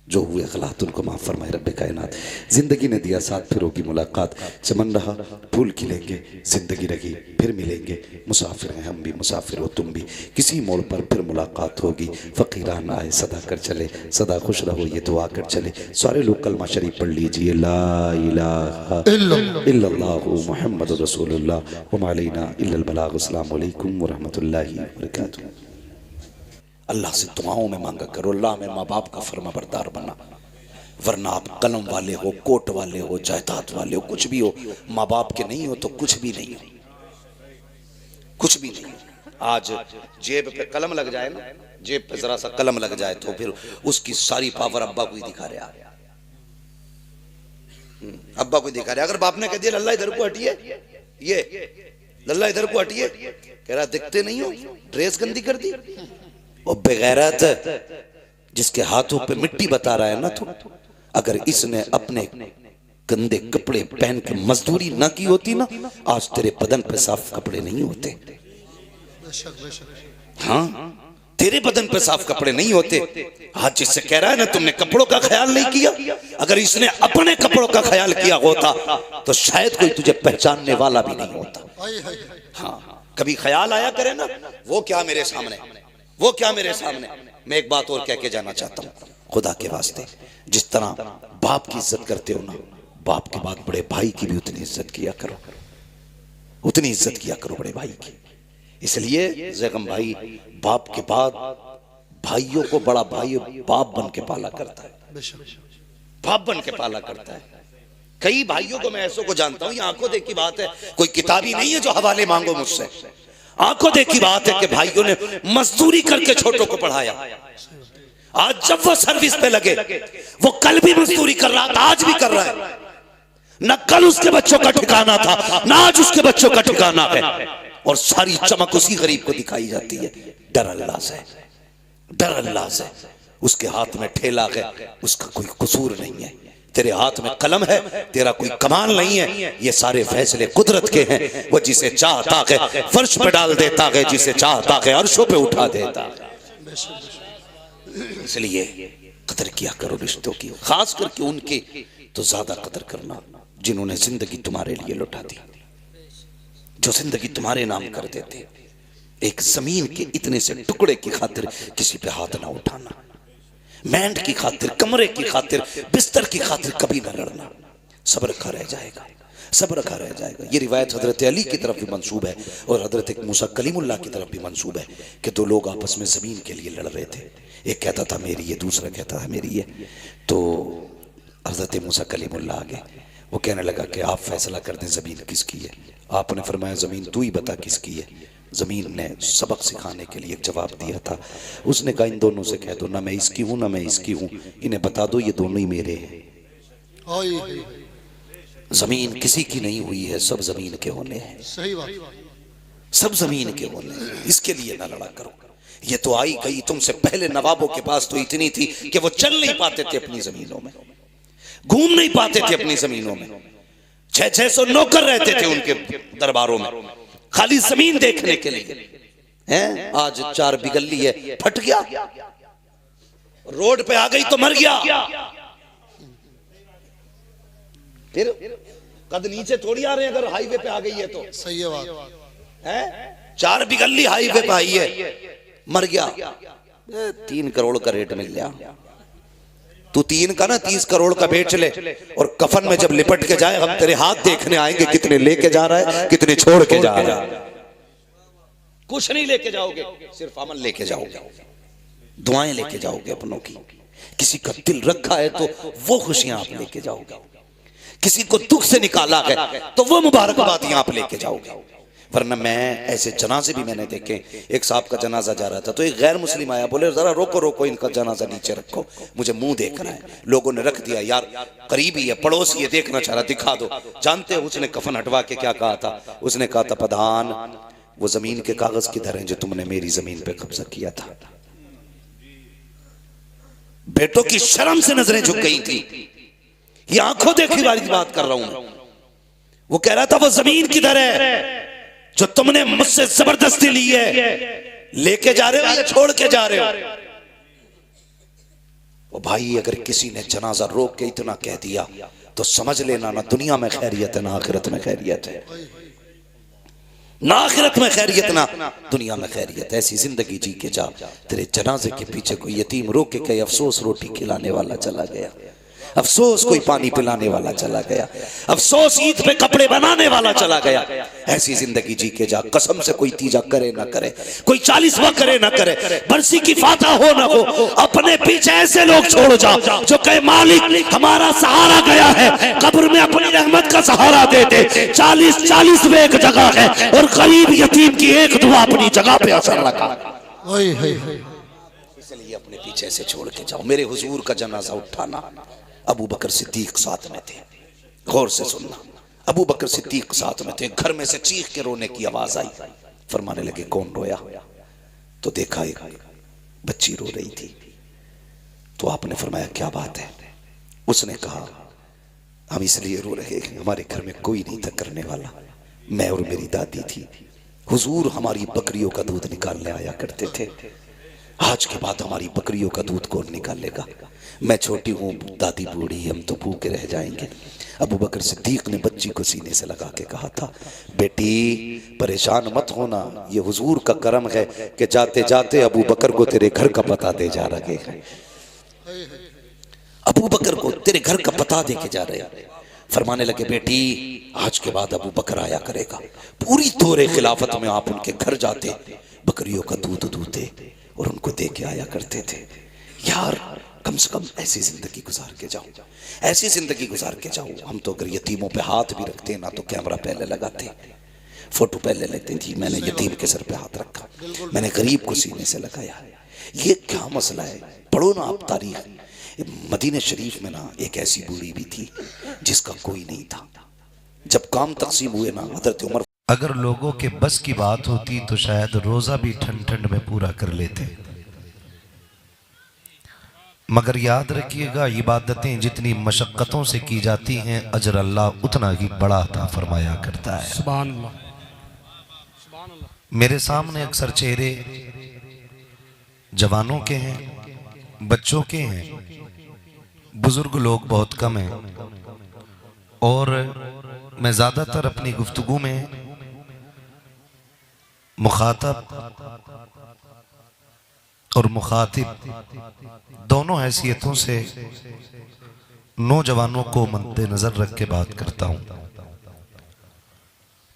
जो हुए गलत उनको माफ़ फरमाए रब्बे कायनात। ज़िंदगी ने दिया साथ, फिर होगी मुलाकात। चमन रहा फूल खिलेंगे, ज़िंदगी रही फिर मिलेंगे। मुसाफिर हैं हम भी, मुसाफिर हो तुम भी, किसी मोड़ पर फिर मुलाकात होगी। फ़कीरान आए सदा कर चले, सदा खुश रहो ये दुआ कर चले। सारे लोग कलमा शरीफ पढ़ लीजिए, ला इलाहा इल्लल्लाहु मुहम्मदुर रसूलुल्लाह व मा अलैना इल्लल बलाग। अस्सलामु अलैकुम व रहमतुल्लाहि व बरकातुहू। अल्लाह से दुआओं में मांगा करो, अल्लाह में माँ बाप का फर्मा बरदार बना, वरना आप कलम वाले हो, कोट वाले हो, जायदाद वाले हो, कुछ भी हो, माँ बाप के नहीं हो तो कुछ भी नहीं हो, कुछ भी नहीं। आज जेब पे कलम लग जाए ना, जेब पे जरा सा कलम लग जाए तो फिर उसकी सारी पावर अब्बा को ही दिखा रहे हैं, अब्बा को ही दिखा रहे। अगर बाप ने कह दिया लल्ला इधर को हटिए, ये लल्ला इधर को हटिए, कह रहा दिखते नहीं हो, ड्रेस गंदी कर दी। और बेगैरत जिसके हाथों पे मिट्टी बता रहा है ना, तो अगर इसने अपने गंदे कपड़े पहन के मजदूरी ना की होती ना, आज तेरे बदन पे साफ कपड़े नहीं होते। हाँ, तेरे बदन पे साफ कपड़े नहीं होते। आज जिससे कह रहा है ना तुमने कपड़ों का ख्याल नहीं किया, अगर इसने अपने कपड़ों का ख्याल किया होता तो शायद कोई तुझे पहचानने वाला भी नहीं होता। हाँ, कभी ख्याल आया करे ना, वो क्या मेरे सामने, वो क्या मेरे सामने। मैं एक बात और कह के जाना चाहता हूँ, खुदा के वास्ते, जिस तरह बाप की इज्जत करते हो ना, बाप के बाद बड़े भाई की भी उतनी इज्जत किया करो, उतनी इज्जत किया करो बड़े भाई की। इसलिए ज़ैगम भाई बाप के बाद भाइयों को बड़ा भाई बाप बन के पाला करता है, बाप बन के पाला करता है। कई भाइयों को मैं ऐसों को जानता हूँ, ये आंखों देखी बात है, कोई किताबी नहीं है जो हवाले मांगो मुझसे। आंखों देखी बात है कि भाइयों ने मजदूरी करके छोटों को पढ़ाया। आज जब वो सर्विस पे लगे, वो कल भी मजदूरी कर रहा था, आज भी कर रहा है। न कल उसके बच्चों का ठिकाना था, न आज उसके बच्चों का ठिकाना है। और सारी चमक उसी गरीब को दिखाई जाती है। डर अल्लाह से, डर अल्लाह से। उसके हाथ में ठेला है, उसका कोई कसूर नहीं है। तेरे हाथ में कलम है, तेरा कोई कमाल नहीं है। ये सारे फैसले कुदरत के हैं। वो जिसे चाहता है फर्श पे डाल देता है, जिसे चाहता है अर्शों पे उठा देता है। इसलिए कदर किया करो रिश्तों की, खास करके उनकी तो ज्यादा कदर करना जिन्होंने जिंदगी तुम्हारे लिए लुटा दी, जो जिंदगी तुम्हारे नाम कर देते। एक जमीन के इतने से टुकड़े की खातिर किसी पे हाथ ना उठाना, मैंड की खातिर, कमरे की खातिर, बिस्तर की खातिर कभी ना लड़ना। सब्र रखा रह जाएगा, सब्र रखा रह जाएगा। ये रिवायत हजरत अली की तरफ भी मंसूब है और हजरत मूसा कलीमुल्लाह की तरफ भी मंसूब है कि दो लोग आपस में जमीन के लिए लड़ रहे थे। एक कहता था मेरी है, दूसरा कहता था मेरी है। तो हजरत मूसा कलीमुल्लाह आ गए, वो कहने लगा कि आप फैसला कर दें जमीन किसकी है। आपने फरमाया जमीन तू ही बता किसकी है। जमीन ने सबक सिखाने के लिए एक जवाब दिया था। उसने कहा इन दोनों से कह दो, ना मैं इसकी हूं ना मैं इसकी हूं, इन्हें बता दो ये दोनों ही मेरे हैं। जमीन किसी की नहीं हुई है, सब जमीन के होने हैं।
सही बात,
सब जमीन के होने हैं। इसके लिए ना लड़ा करो। ये तो आई गई, तुमसे पहले नवाबों के पास तो इतनी थी कि वो चल नहीं पाते थे अपनी जमीनों में, घूम नहीं पाते थे अपनी जमीनों में। 600 नौकर रहते थे उनके दरबारों में, खाली जमीन देखने के लिए। हैं आज 4 बिगल्ली है, फट गया, रोड पे आ गई तो मर गया। फिर कद नीचे थोड़ी आ रहे हैं, अगर हाईवे पे आ गई है तो।
सही है बात
है 4 बिगल्ली हाईवे पे आई है, मर गया, 3 करोड़ का रेट मिल गया। तू 3 का ना 30 करोड़ का बेच ले, और कफन में जब लिपट के जाए हम तेरे हाथ देखने आएंगे, कितने लेके जा रहा है, कितने छोड़ के जा रहा है। कुछ नहीं लेके जाओगे, सिर्फ अमल लेके जाओगे, दुआएं लेके जाओगे अपनों की। किसी का दिल रखा है तो वो खुशियां आप लेके जाओगे, किसी को दुख से निकाला है तो वो मुबारकबादियां आप लेके जाओगे। वरना मैं ऐसे जनाजे भी मैंने देखे। एक साहब का जनाजा जा रहा था तो एक गैर मुस्लिम आया, बोले जरा रोको रोको, इनका जनाजा नीचे रखो, मुझे मुंह देखना है। लोगों ने रख दिया, यार करीबी है, पड़ोसी है, देखना चाह रहा, दिखा दो। जानते हो उसने कफन हटवा के क्या कहा था? उसने कहा था प्रधान वो जमीन के कागज किधर हैं जो तुमने मेरी जमीन पे कब्जा किया था। बेटों की शर्म से नजरें झुक गई थी। ये आंखों देखी वाली बात कर रहा हूं मैं। वो कह रहा था वो जमीन किधर है, जो तुमने मुझसे जबरदस्ती ली है, लेके जा रहे हो या छोड़ के जा रहे हो? ओ भाई, अगर किसी ने जनाजा रोक के इतना कह दिया तो समझ लेना ना दुनिया में खैरियत है ना आखिरत में खैरियत है। ना आखिरत में खैरियत ना दुनिया में खैरियत। ऐसी जिंदगी जी के जा, तेरे जनाजे के पीछे कोई यतीम रोक के कहे अफसोस रोटी खिलाने वाला चला गया, अफसोस कोई पानी पिलाने वाला चला गया, अफसोस ईद पे कपड़े बनाने वाला चला गया। ऐसी जिंदगी जी के जा। कसम से कोई तीजा करे ना करे, कोई 40वां करे ना करे, बरसी की फाता हो ना हो, अपने पीछे ऐसे लोग छोड़ जाओ जो कहे मालिक हमारा सहारा गया है, कब्र में अपनी रहमत का सहारा दे दे। 40 में एक जगह है और गरीब यतीम की एक दुआ अपनी जगह पे असर रखा। इसलिए अपने पीछे से छोड़ के जाओ। मेरे हुजूर का जनाजा उठाना, अबू बकर सिद्दीक साथ में थे। गौर से सुनना, अबू बकर सिद्दीक साथ में थे। घर में से चीख के रोने की आवाज आई। फरमाने लगे कौन रोया? तो देखा एक बच्ची रो रही थी। तो आपने फरमाया क्या बात है? उसने कहा हम इसलिए रो रहे हैं, हमारे घर में कोई नहीं था करने वाला, मैं और मेरी दादी थी। हुजूर हमारी बकरियों का दूध निकालने आया करते थे, आज के बाद हमारी बकरियों का दूध कौन निकालेगा? मैं छोटी हूँ, दादी बूढ़ी, हम तो भूखे रह जाएंगे। अबू बकर सिद्दीक ने बच्ची को सीने से लगा के कहा था, बेटी परेशान मत होना, ये हुजूर का करम है कि जाते जाते अबू बकर को तेरे घर का पता दे जा रहे हैं। अबू बकर को तेरे घर का पता दे के जा रहे हैं। फरमाने लगे बेटी आज के बाद अबू बकर आया करेगा। पूरी दौरे खिलाफत में आप उनके घर जाते, बकरियों का दूध दूते और उनको दे के आया करते थे। यार कम से कम ऐसी जिंदगी गुजार के जाओ, ऐसी जिंदगी गुजार के जाओ। हम तो अगर यतीमों पे हाथ भी रखते ना तो कैमरा पहले लगाते, फोटो पहले लेते थी। मैंने यतीम के सर पे हाथ रखा, मैंने गरीब को सीने से लगाया। ये क्या मसला है? पढ़ो ना आप तारीख। मदीने शरीफ में ना एक ऐसी बूढ़ी भी थी जिसका कोई नहीं था। जब काम तकसीम हुए ना, हजरत उमर,
अगर लोगों के बस की बात होती तो शायद रोजा भी ठंड ठंड में पूरा कर लेते, मगर याद रखिएगा इबादतें जितनी मशक्क़तों से की जाती हैं अजर अल्लाह उतना ही बड़ा अता फरमाया करता है।
सुभान अल्लाह।
मेरे सामने अक्सर चेहरे जवानों के हैं, बच्चों के हैं, बुजुर्ग लोग बहुत कम हैं। और मैं ज़्यादातर अपनी गुफ्तगू में मुखातब और मुखातिब दोनों हैसियतों से नौजवानों को मद्देनजर रख के बात करता हूँ।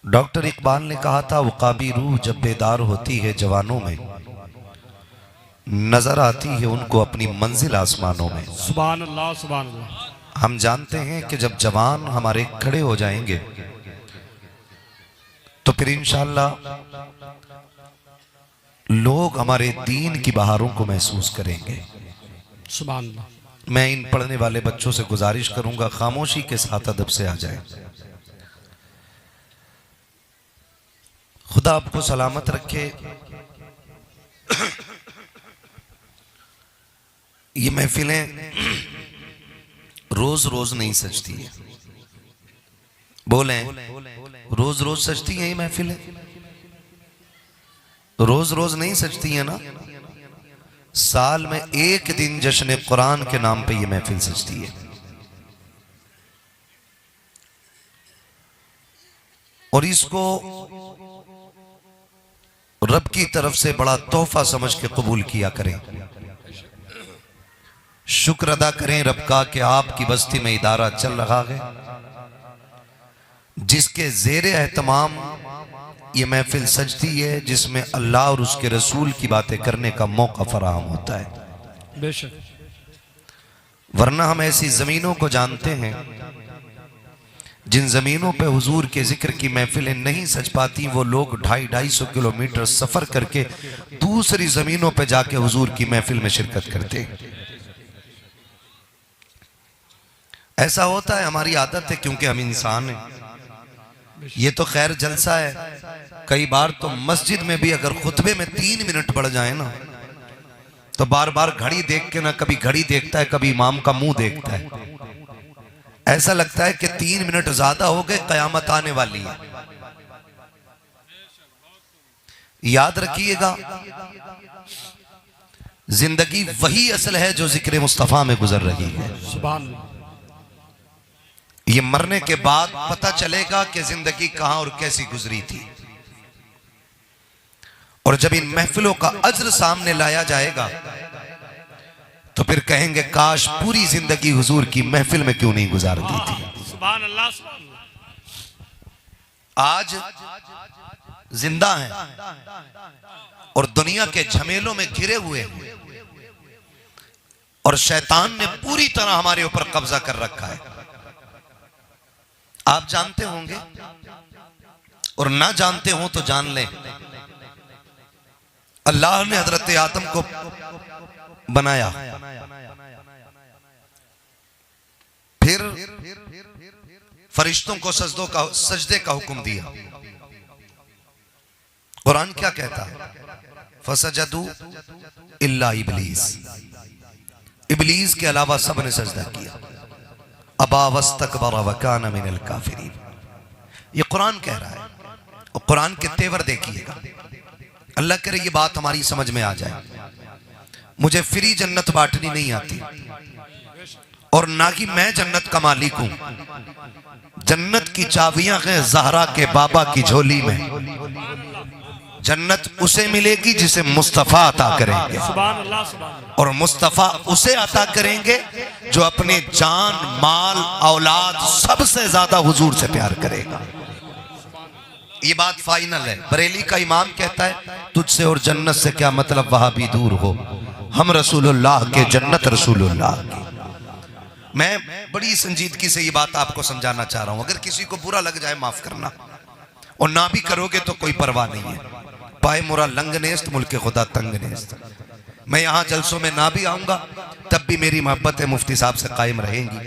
डॉक्टर इकबाल ने कहा था, वक़ाबी रूह जब बेदार होती है जवानों में, नजर आती है उनको अपनी मंजिल आसमानों में।
सुभान अल्लाह, सुभान अल्लाह।
हम जानते हैं कि जब जवान हमारे खड़े हो जाएंगे तो फिर इंशाअल्लाह लोग हमारे दीन की बहारों को महसूस करेंगे।
सुभान अल्लाह।
मैं इन पढ़ने वाले बच्चों से गुजारिश करूंगा खामोशी के साथ अदब से आ जाए। खुदा आपको सलामत रखे। ये महफिलें रोज रोज नहीं सजती है, बोले रोज रोज सजती है ये महफिलें? रोज रोज नहीं सजती है ना। साल में एक दिन जश्न कुरान के नाम पे ये महफिल सजती है। और इसको रब की तरफ से बड़ा तोहफा समझ के कबूल किया करें। शुक्र अदा करें रब का कि आपकी बस्ती में इदारा चल रहा है जिसके ज़ेरे एहतमाम ये महफिल सजती है, जिसमें अल्लाह और उसके रसूल की बातें करने का मौका फराहम होता है।
बेशक।
वरना हम ऐसी ज़मीनों को जानते हैं जिन ज़मीनों पे हुजूर के जिक्र की महफिलें नहीं सज पाती, वो लोग 250-250 किलोमीटर सफ़र करके दूसरी ज़मीनों पे जाके हुजूर की महफिल में शिरकत करते हैं। ऐसा होता है, हमारी आदत है, क्योंकि हम इंसान हैं। ये तो खैर जलसा है। कई बार तो मस्जिद में भी अगर खुतबे में 3 मिनट बढ़ जाए ना तो बार बार घड़ी देख के ना, कभी घड़ी देखता है, कभी इमाम का मुंह देखता है। ऐसा लगता है कि 3 मिनट ज्यादा हो गए, कयामत आने वाली है। याद रखिएगा, जिंदगी वही असल है जो जिक्र मुस्तफा में गुजर रही है।
सुभान।
ये मरने के बाद पता चलेगा कि जिंदगी कहां और कैसी गुजरी थी। और जब इन महफिलों का अज्र सामने लाया जाएगा तो फिर कहेंगे काश पूरी जिंदगी हुजूर की महफिल में क्यों नहीं गुजार दी थी।
सुभान अल्लाह, सुभान अल्लाह।
आज जिंदा हैं और दुनिया के झमेलों में घिरे हुए हैं और शैतान ने पूरी तरह हमारे ऊपर कब्जा कर रखा है। आप जानते होंगे और ना जानते हो तो जान लें, अल्लाह ने हजरत आदम को बनाया, फिर फरिश्तों को सजदे का हुक्म दिया। कुरान क्या कहता है? फसजदू इल्ला इबलीस, इबलीस के अलावा सब ने सजदा किया। अबा वस्तकबरा वकाना मिनल काफिरीन, ये कुरान कह रहा है। और कुरान के तेवर देखिएगा। अल्लाह करे ये बात हमारी समझ में आ जाए। मुझे फ्री जन्नत बांटनी नहीं आती और ना कि मैं जन्नत का मालिक हूं। जन्नत की चाबियां हैं ज़हरा के बाबा की झोली में। जन्नत उसे मिलेगी जिसे मुस्तफ़ा अता करेंगे,
सुभान अल्लाह, सुभान अल्लाह।
और मुस्तफ़ा उसे अता करेंगे जो अपने जान, माल, औलाद सबसे ज्यादा हुजूर से प्यार करेगा। ये बात फाइनल है। बरेली का इमाम कहता है तुझसे और जन्नत से क्या मतलब, वहां भी दूर हो, हम रसूलुल्लाह के, जन्नत रसूलुल्लाह की। मैं बड़ी संजीदगी से ये बात आपको समझाना चाह रहा हूं। अगर किसी को बुरा लग जाए माफ करना, और ना भी करोगे तो कोई परवाह नहीं है। पाए मुरा लंग नेस्त, मुल्के खुदा तंग नेस्त। मैं यहाँ जलसों में ना भी आऊंगा तब भी मेरी मोहब्बत मुफ्ती साहब से कायम रहेंगी।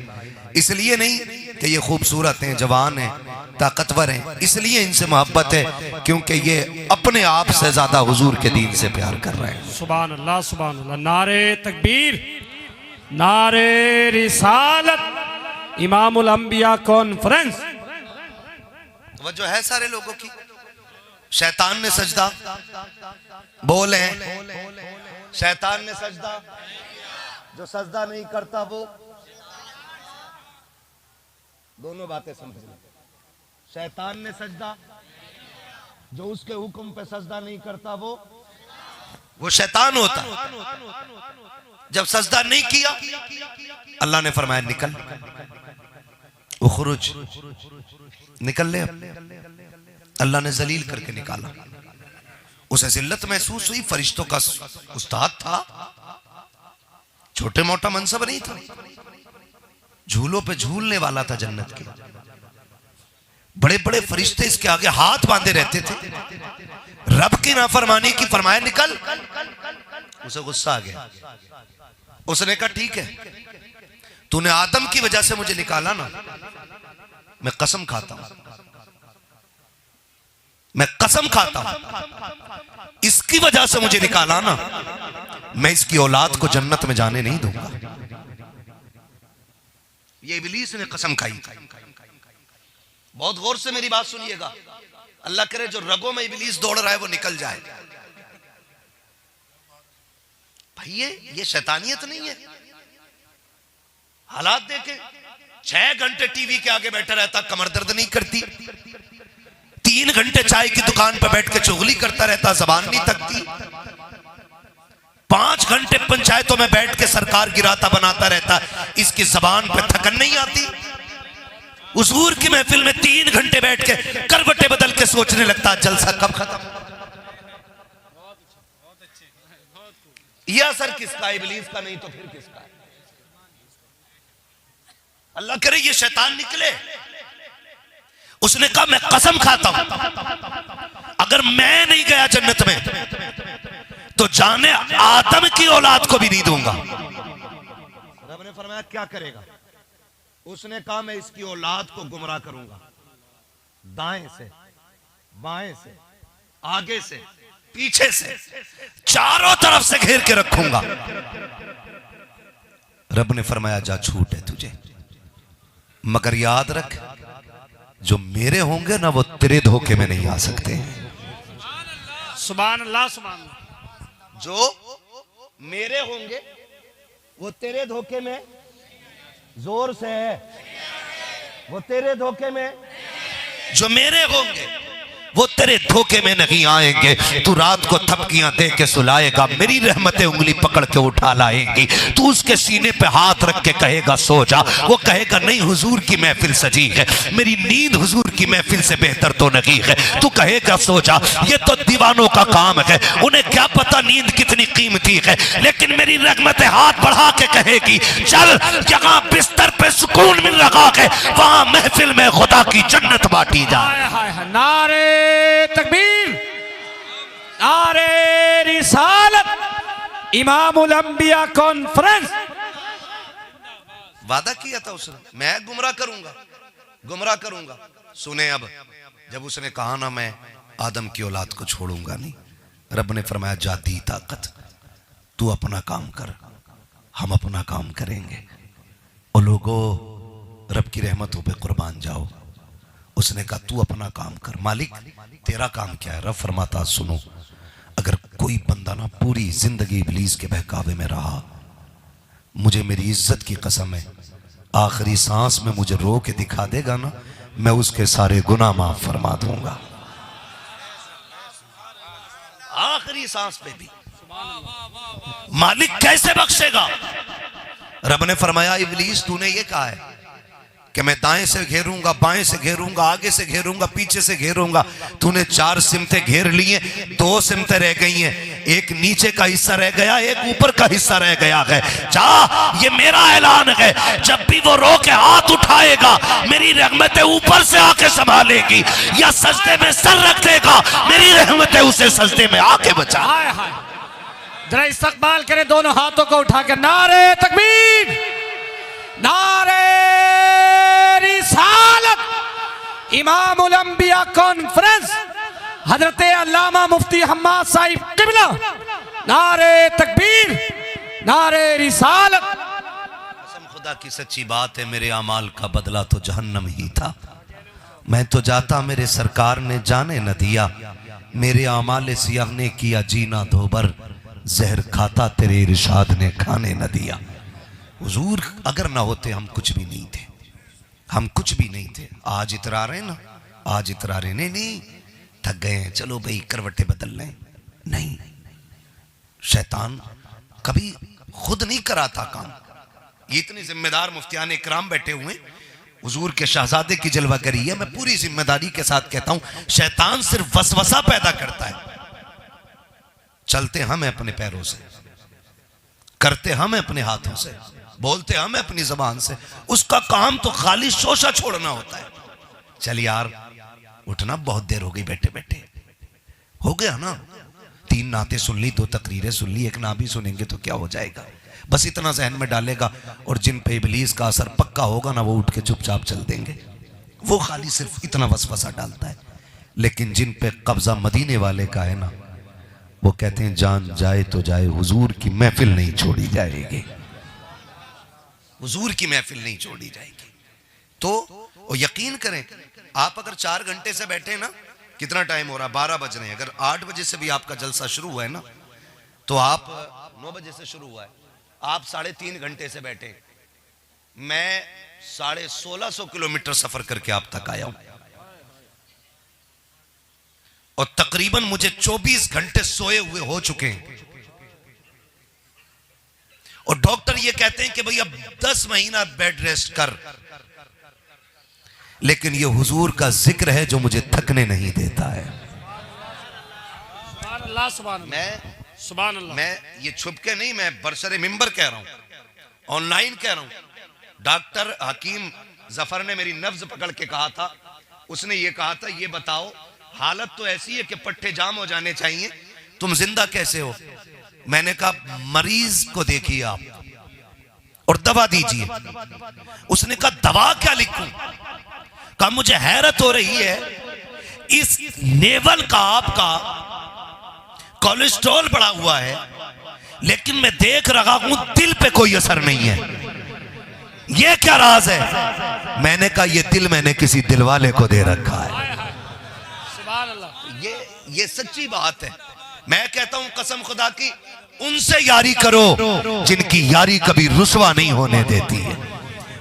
इसलिए नहीं कि ये खूबसूरत हैं, जवान हैं, ताकतवर हैं, इसलिए इनसे मोहब्बत है क्योंकि ये अपने आप से ज्यादा हुजूर के दीन से प्यार कर रहे हैं।
सुभान अल्लाह, सुभान अल्लाह। नारे तकबीर, नारे रिसालत, इमामुल अंबिया कॉन्फ्रेंस।
वो जो है सारे लोगों की, शैतान ने सजदा बोले, शैतान ने सजदा, जो सजदा नहीं करता वो, दोनों बातें समझना। शैतान ने सजदा, जो उसके हुक्म पे सजदा नहीं करता वो शैतान होता। जब सजदा नहीं किया अल्लाह ने फरमाया निकल, वो खुरुज निकल ले। अल्लाह ने जलील करके निकाला। उसे जिल्लत महसूस हुई। फरिश्तों का उस्ताद था, छोटे मोटा मनसब नहीं था, झूलों पे झूलने वाला था जन्नत के। बड़े बड़े फरिश्ते इसके आगे हाथ बांधे रहते थे। रब की नाफरमानी की, फरमाया निकल। उसे गुस्सा आ गया। उसने कहा ठीक है, तूने आदम की वजह से मुझे निकाला ना, मैं कसम खाता हूं, मैं कसम खाता हूं, इसकी वजह से मुझे निकाला ना, मैं इसकी औलाद को जन्नत में जाने नहीं दूंगा। ये इब्लीस ने कसम खाई। बहुत गौर से मेरी बात सुनिएगा। अल्लाह करे जो रगों में इब्लीस दौड़ रहा है वो निकल जाए। भाई ये शैतानियत नहीं है। हालात देखे, 6 घंटे टीवी के आगे बैठा रहता, कमर दर्द नहीं करती। 3 घंटे चाय की दुकान पर बैठ के चुगली करता रहता, जबान नहीं थकती। 5 घंटे पंचायतों में बैठ के सरकार गिराता बनाता रहता, इसकी जबान पे थकन नहीं आती। हुजूर की महफिल में 3 घंटे बैठ के करवटें बदल के सोचने लगता जलसा कब खत्म। यह असर किसका? इब्लीस का, नहीं तो फिर किसका? अल्लाह करे ये शैतान निकले। उसने कहा मैं कसम खाता हूं अगर मैं नहीं गया जन्नत में तो जाने आदम की औलाद को भी नहीं दूंगा। रब ने फरमाया क्या करेगा? उसने कहा मैं इसकी औलाद को गुमराह करूंगा, दाएं से, बाएं से, आगे से, पीछे से, चारों तरफ से घेर के रखूंगा। रब ने फरमाया जा छूट है तुझे, मगर याद रख जो मेरे होंगे ना वो तेरे धोखे में नहीं आ सकते।
सुभान अल्लाह सुभान अल्लाह।
जो मेरे होंगे वो तेरे धोखे में, जोर से है, वो तेरे धोखे में, जो मेरे होंगे वो तेरे धोखे में नहीं आएंगे। तू रात को थपकियां दे के सुलाएगा, मेरी रहमतें उंगली पकड़ के उठा लाएंगी। तू उसके सीने पे हाथ रख के कहेगा सो जा, वो कहेगा नहीं हुजूर की महफिल सजी है, मेरी नींद हुजूर की महफिल से बेहतर तो नहीं है। तू कहेगा सो जा। ये तो दीवानों का काम है, उन्हें क्या पता नींद कितनी कीमती है, लेकिन मेरी रहमतें हाथ बढ़ा के कहेगी चल, जहां बिस्तर पे सुकून मिल रहा है वहां महफिल में खुदा की जन्नत बांटी जाए।
नारे तकबीर, नारे रिसालत, इमामुल अंबिया कॉन्फ्रेंस।
वादा किया था उसने, मैं गुमराह करूंगा, गुमराह करूंगा। सुने अब, जब उसने कहा ना मैं आदम की औलाद को छोड़ूंगा नहीं, रब ने फरमाया जाती ताकत, तू अपना काम कर, हम अपना काम करेंगे। और लोगों रब की रहमतों पे कुर्बान जाओ। उसने कहा तू अपना काम कर, मालिक तेरा काम क्या है? रब फरमाता सुनो, अगर कोई बंदा ना पूरी जिंदगी इब्लीस के बहकावे में रहा, मुझे मेरी इज्जत की कसम है आखिरी सांस में मुझे रो के दिखा देगा ना, मैं उसके सारे गुनाह माफ फरमा दूंगा। आखिरी सांस पे भी मालिक कैसे बख्शेगा? रब ने फरमाया इब्लीस तूने ये कहा है कि मैं दाएं से घेरूंगा, बाएं से घेरूंगा, आगे से घेरूंगा, पीछे से घेरूंगा। तूने 4 सिमतें घेर ली हैं, 2 सिमतें रह गई हैं, एक नीचे का हिस्सा रह गया, एक ऊपर का हिस्सा रह गया है। जा, ये मेरा ऐलान है, जब भी वो रो के हाथ उठाएगा मेरी रहमतें ऊपर से आके संभालेगी, या सजदे में सर रख देगा मेरी रहमतें उसे सजदे में आके बचा।
जरा इस्तकबाल करे दोनों हाथों को उठा के, नारे तकबीर, नारे रिसालत, इमामुल अंबिया कॉन्फ्रेंस, हजरत अल्लामा मुफ्ती हम्माद साहिब किबला, नारे तकबीर, नारे रिसालत।
कसम खुदा की सच्ची बात है, मेरे अमाल का बदला तो जहन्नम ही था। मैं तो जाता मेरे सरकार ने जाने न दिया, मेरे अमाल सियाह ने किया जीना दोबर, जहर खाता तेरे इरशाद ने खाने न दिया। हुजूर अगर ना होते हम कुछ भी नहीं थे, हम कुछ भी नहीं थे। आज इतरा रहे ना, आज इतरा रहे नहीं, थक गए हैं, चलो भाई करवटे बदल लें। नहीं, शैतान कभी खुद नहीं कराता काम। ये इतने जिम्मेदार मुफ्तियान इकराम बैठे हुए, हुजूर के शहजादे की जलवा करी है। मैं पूरी जिम्मेदारी के साथ कहता हूं, शैतान सिर्फ वसवसा पैदा करता है। चलते हम अपने पैरों से, करते हम अपने हाथों से, बोलते हम अपनी जबान से, उसका काम तो खाली शोशा छोड़ना होता है। चल यार उठना, बहुत देर हो गई बैठे बैठे, हो गया ना, 3 नाते सुन ली, 2 तकरीरें सुन ली, एक ना भी सुनेंगे तो क्या हो जाएगा। बस इतना जहन में डालेगा, और जिन पे इब्लीस का असर पक्का होगा ना, वो उठ के चुपचाप चल देंगे। वो खाली सिर्फ इतना वसवसा डालता है। लेकिन जिन पे कब्जा मदीने वाले का है ना, वो कहते हैं जान जाए तो जाए, हुजूर की महफिल नहीं छोड़ी जाएगी, हुजूर की महफिल नहीं छोड़ी जाएगी। तो यकीन करें, आप अगर 4 घंटे से बैठे ना, कितना टाइम हो रहा, 12 बज रहे हैं, अगर 8 बजे से भी आपका जलसा शुरू हुआ है ना, तो आप 9 बजे से शुरू हुआ है, आप 3.5 घंटे से बैठे। मैं 1650 किलोमीटर सफर करके आप तक आया हूं, और तकरीबन मुझे 24 घंटे सोए हुए हो चुके हैं। और डॉक्टर ये कहते हैं कि भाई अब 10 महीना बेड रेस्ट कर, लेकिन ये हुजूर का जिक्र है जो मुझे थकने नहीं देता है।
सुभान अल्लाह, सुभान अल्लाह, सुभान अल्लाह।
मैं ये छुप के नहीं, मैं बरसरे मिंबर कह रहा हूं, ऑनलाइन कह रहा हूं। डॉक्टर हकीम जफर ने मेरी नब्ज पकड़ के कहा था, उसने ये कहा था ये बताओ हालत तो ऐसी है कि पट्टे जाम हो जाने चाहिए, तुम जिंदा कैसे हो? मैंने कहा मरीज को देखिए आप और दवा दीजिए। उसने कहा दवा क्या लिखूं? कहा मुझे हैरत हो रही है, इस लेवल का आपका कोलेस्ट्रॉल बढ़ा हुआ है, लेकिन मैं देख रहा हूं दिल पे कोई असर नहीं है, ये क्या राज है? मैंने कहा ये दिल मैंने किसी दिलवाले को दे रखा है। ये सच्ची बात है। मैं कहता हूं कसम खुदा की, उनसे यारी करो जिनकी यारी कभी रुसवा नहीं होने देती है।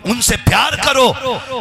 उनसे प्यार करो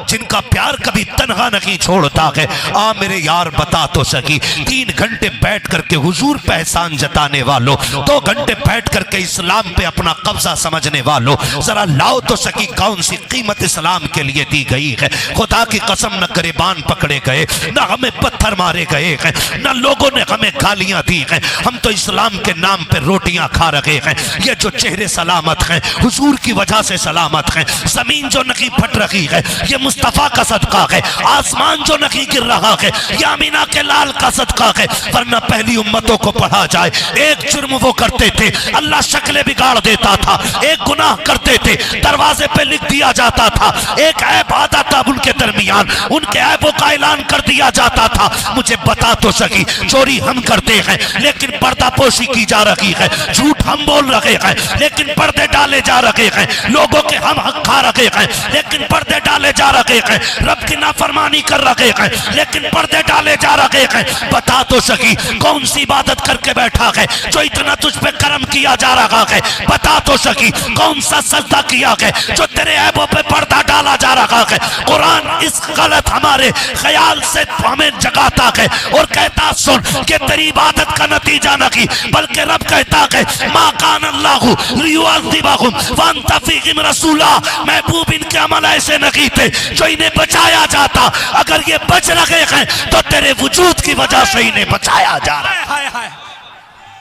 जिनका प्यार कभी तन्हा नहीं छोड़ता है। आ मेरे यार बता तो सकी, 3 घंटे बैठ करके हुजूर पे एहसान जताने वालों, 2 घंटे बैठ करके इस्लाम पे अपना कब्जा समझने वालों, जरा लाओ तो सकी कौन सी कीमत इस्लाम के लिए दी गई है। खुदा की कसम न गिरबान पकड़े गए, न हमें पत्थर मारे गए हैं, न लोगों ने हमें गालियां दी हैं। हम तो इस्लाम के नाम पे रोटियां खा रहे हैं। ये जो चेहरे सलामत हैं हुजूर की वजह से सलामत हैं। जमीन जो नहीं फट रही है ये मुस्तफा का सदका है। आसमान जो नहीं गिर रहा है ये अमीना के लाल का सदका है। वरना पहली उम्मतों को पढ़ा जाए, एक जुर्म वो करते थे अल्लाह शक्लें बिगाड़ देता था, एक गुनाह करते थे दरवाजे पे लिख दिया जाता था, एक ऐब आता था उनके दरमियान, उनके ऐबों का ऐलान कर दिया जाता था। मुझे बता तो सकी, चोरी हम करते हैं लेकिन पर्दापोशी की जा रही है, झूठ हम बोल रहे हैं लेकिन पर्दे डाले जा रहे हैं, लोगों के हम हक खा रहे हैं लेकिन पर्दे डाले जा रहे हैं, रब की नाफरमानी कर रहे हैं लेकिन पर्दे डाले जा रहे हैं। बता तो सकी कौन सी इबादत करके बैठा है जो इतना तुझ पे करम किया जा रहा है। बता तो सकी कौन सा सजदा किया है जो तेरे ऐबों पे पर्दा डाला जा रहा है। कुरान इस गलत हमारे ख्याल से हमें जगाता है और कहता सुन कि तेरी इबादत का नतीजा नहीं बल्कि रब कहता है मा कान अल्लाहु लियुअज़्ज़िबहुम व अंत फीहिम रसूला। महबूब इनके अमल ऐसे नहीं थे जो इन्हें बचाया जाता, अगर ये बच रहे हैं तो तेरे वजूद की वजह से इन्हें बचाया जा रहा है।
हाय हाय,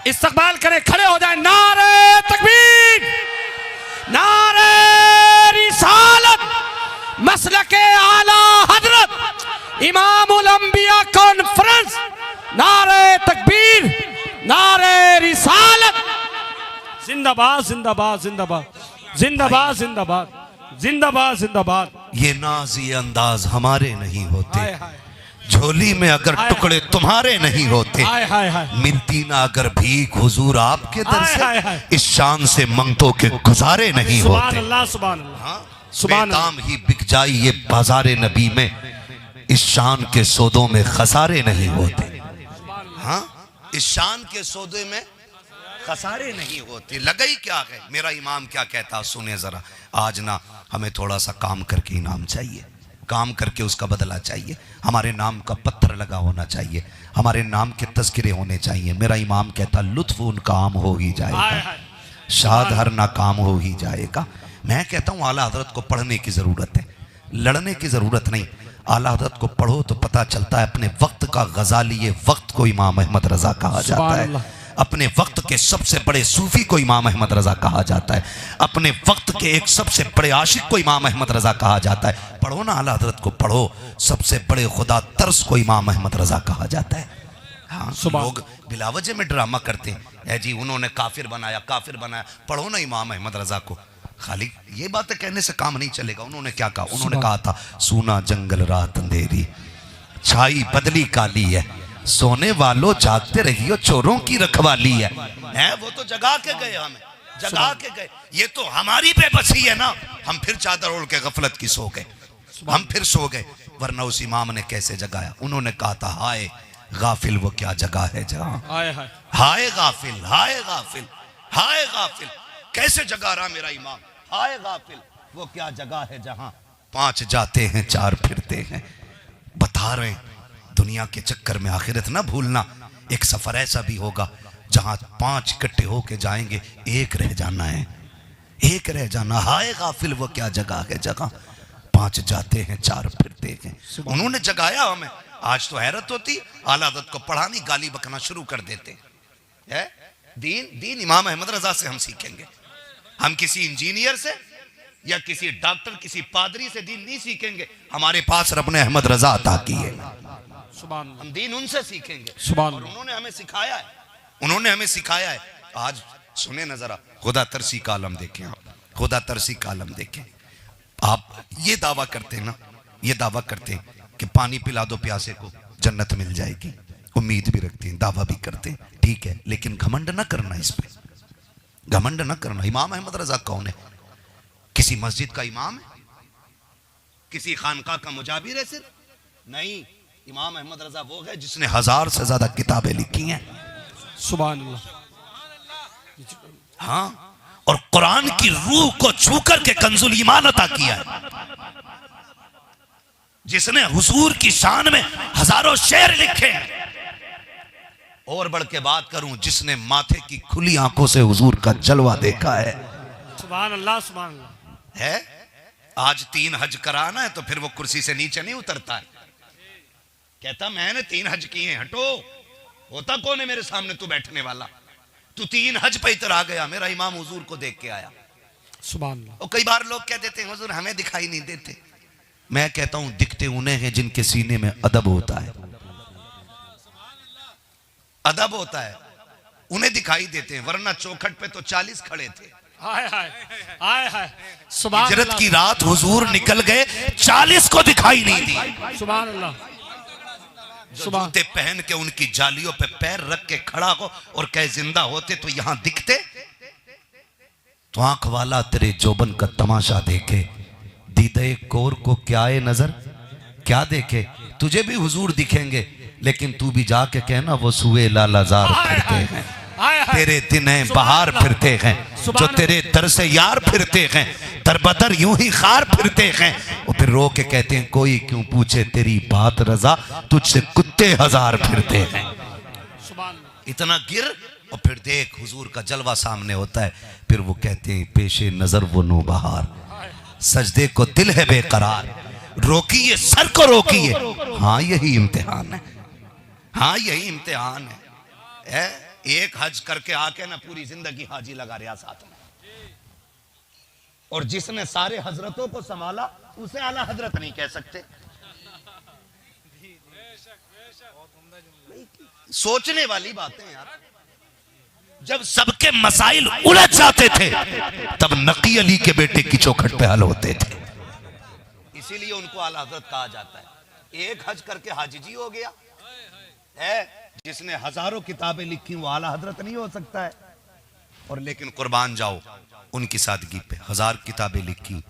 इस्तकबाल करें, खड़े हो जाए। नारे तकबीर, नारे रिसालत, मसलके आला हजरत इमामुल अंबिया कॉन्फ्रेंस। नारे तकबीर, नारे रिसालत। जिंदाबाद जिंदाबाद जिंदाबाद जिंदाबाद जिंदाबाद जिंदाबाद जिंदाबाद।
ये नाज ये अंदाज हमारे नहीं होते,
हाय हाय,
झोली में अगर टुकड़े तुम्हारे नहीं होते,
हाय हाय हाय,
मिलती ना अगर भीख हुजूर आपके दर
हाय हाय हाय।
से, इस शान से मंगतों के गुजारे नहीं
सुभान
होते।
अल्लाह सुभान अल्लाह।
हाँ,
सुभान
बेदाम ही बिक जाए ये बाजारे नबी में, इस शान के सौदों में खसारे नहीं होते। हाँ, इस शान के सौदे में खसारे नहीं होते। लगई क्या है, मेरा इमाम क्या कहता सुने जरा। आज ना हमें थोड़ा सा काम करके इनाम चाहिए, काम करके उसका बदला चाहिए। हमारे नाम का पत्थर लगा होना चाहिए, हमारे नाम के तस्करे होने चाहिए। मेरा इमाम कहता लुत्फ उनका आम हो ही जाएगा, शाद हर ना काम हो ही जाएगा। मैं कहता हूँ आला हजरत को पढ़ने की जरूरत है, लड़ने की जरूरत नहीं। आला हजरत को पढ़ो तो पता चलता है अपने वक्त का गजाली वक्त को इमाम अहमद रजा कहा जाता है, अपने वक्त के सबसे बड़े सूफी को इमाम अहमद रजा कहा जाता है, अपने वक्त के एक सबसे बड़े आशिक को इमाम अहमद रजा कहा जाता है। पढ़ो ना आला हजरत को पढ़ो, सबसे बड़े खुदा तर्स को इमाम अहमद रजा कहा जाता है। हाँ, लोग बिलावजे में ड्रामा करते हैं जी, उन्होंने काफिर बनाया काफिर बनाया। पढ़ो ना इमाम अहमद रजा को। खाली ये बातें कहने से काम नहीं चलेगा। उन्होंने क्या कहा, उन्होंने कहा था सूना जंगल रात अंधेरी, छाई बदली काली है, सोने वालों जागते रहियो चोरों की रखवाली है। वो तो जगा के गए, हमें जगा के गए। ये तो हमारी बेबसी है ना, हम फिर चादर ओढ़ के गफलत की सो गए, हम फिर सो गए। वरना उस इमाम ने कैसे जगाया। उन्होंने कहा था हाय गाफिल वो क्या जगह है जहां, हाय गाफिल हाय गाफिल हाय गाफिल। कैसे जगा रहा मेरा इमाम, हाय गाफिल वो क्या जगह है जहां 5 जाते हैं 4 फिरते हैं। बता रहे हैं दुनिया के चक्कर में आखिरत ना भूलना। एक सफर ऐसा भी होगा जहां 5 इकट्ठे होके जाएंगे, एक रह जाना है, एक रह जाना। हाय गाफिल वो क्या जगह है जगह 5 जाते हैं 4 फिरते हैं। उन्होंने जगाया हमें। आज तो हैरत होती, आला हज़रत को पढ़ानी गाली बकना शुरू कर देते है। दीन इमाम अहमद रजा से हम सीखेंगे, हम किसी इंजीनियर से या किसी डॉक्टर किसी पादरी से दीन नहीं सीखेंगे। हमारे पास रब ने अहमद रजा अता की है, हम दीन उनसे सीखेंगे और उन्होंने हमें सिखाया है, उन्होंने हमें सिखाया है। आज सुने ना जरा, खुदा तरसी का आलम देखें आप, खुदा तरसी का आलम देखें आप। ये दावा करते हैं ना, ये दावा करते हैं कि पानी पिला दो प्यासे को जन्नत मिल जाएगी, उम्मीद भी रखते हैं, दावा भी करते हैं, ठीक है, लेकिन घमंड ना करना, इस पे घमंड ना करना। इमाम अहमद रजा कौन है? किसी मस्जिद का इमाम है? किसी खानका का मुजाबिर है? सिर्फ नहीं, इमाम अहमद रजा वो है जिसने 1000 से ज्यादा किताबें लिखी हैं।
सुभान अल्लाह।
हाँ, और कुरान की रूह को छू करके कंजुल ईमान अता किया है, जिसने हुजूर की शान में हजारों शेर लिखे हैं। और बढ़ के बात करूं, जिसने माथे की खुली आंखों से हुजूर का जलवा देखा है।
सुभान अल्लाह सुभान अल्लाह।
है आज 3 हज कराना है तो फिर वो कुर्सी से नीचे नहीं उतरता है, कहता मैंने 3 हज किए हैं, हटो, होता कौन है मेरे सामने तू बैठने वाला, तू 3 हज पे इतर आ गया, मेरा इमाम हुजूर को देख के आया।
सुभान अल्लाह।
और कई बार लोग कह देते हैं हुजूर हमें दिखाई नहीं देते, मैं कहता हूं दिखते उन्हें हैं जिनके सीने में अदब होता है, अदब होता है, उन्हें दिखाई देते हैं, वरना चौखट पे तो 40 खड़े थे।
हाय हाय हाय हाय। सुभान
हिजरत
अल्लाह।
की रात हुजूर निकल गए, 40 को दिखाई नहीं दी।
सुभान अल्लाह।
जो जूते पहन के उनकी जालियों पे पैर रख के खड़ा हो और कहे जिंदा होते तो यहां दिखते, तो आंख वाला तेरे जोबन का तमाशा देखे, दीदे कोर को क्या है नजर, क्या देखे, तुझे भी हुजूर दिखेंगे, लेकिन तू भी जाके कहना वो सुए लालाजार फिरते हैं, तेरे दिन है बहार फिरते हैं, जो तेरे दर से यार फिरते हैं, दरबदर यूं ही खार फिरते हैं। और फिर रो के कहते हैं कोई क्यों पूछे तेरी बात रजा, तुझसे कुत्ते हजार फिरते हैं। इतना गिर और फिर देख हुजूर का जलवा सामने होता है, फिर वो कहते हैं पेशे नजर वो नो बहार, सजदे को दिल है बेकरार, रोकिए सर को रोकिए, हाँ यही इम्तिहान है, हाँ यही इम्तिहान है। एक हज करके आके ना पूरी जिंदगी हाजी लगा रहा साथ में, और जिसने सारे हजरतों को संभाला उसे आला हजरत नहीं कह सकते। सोचने वाली बातें यार। जब सबके मसाइल उलझ जाते थे तब नकी अली के बेटे की चौखट पे हल होते थे, इसीलिए उनको आला हजरत कहा जाता है। एक हज करके हाजी जी हो गया है, जिसने हजारों किताबें लिखी वो आला हजरत नहीं हो सकता है। और लेकिन कुर्बान जाओ उनकी सादगी पे, 1000 किताबें लिखी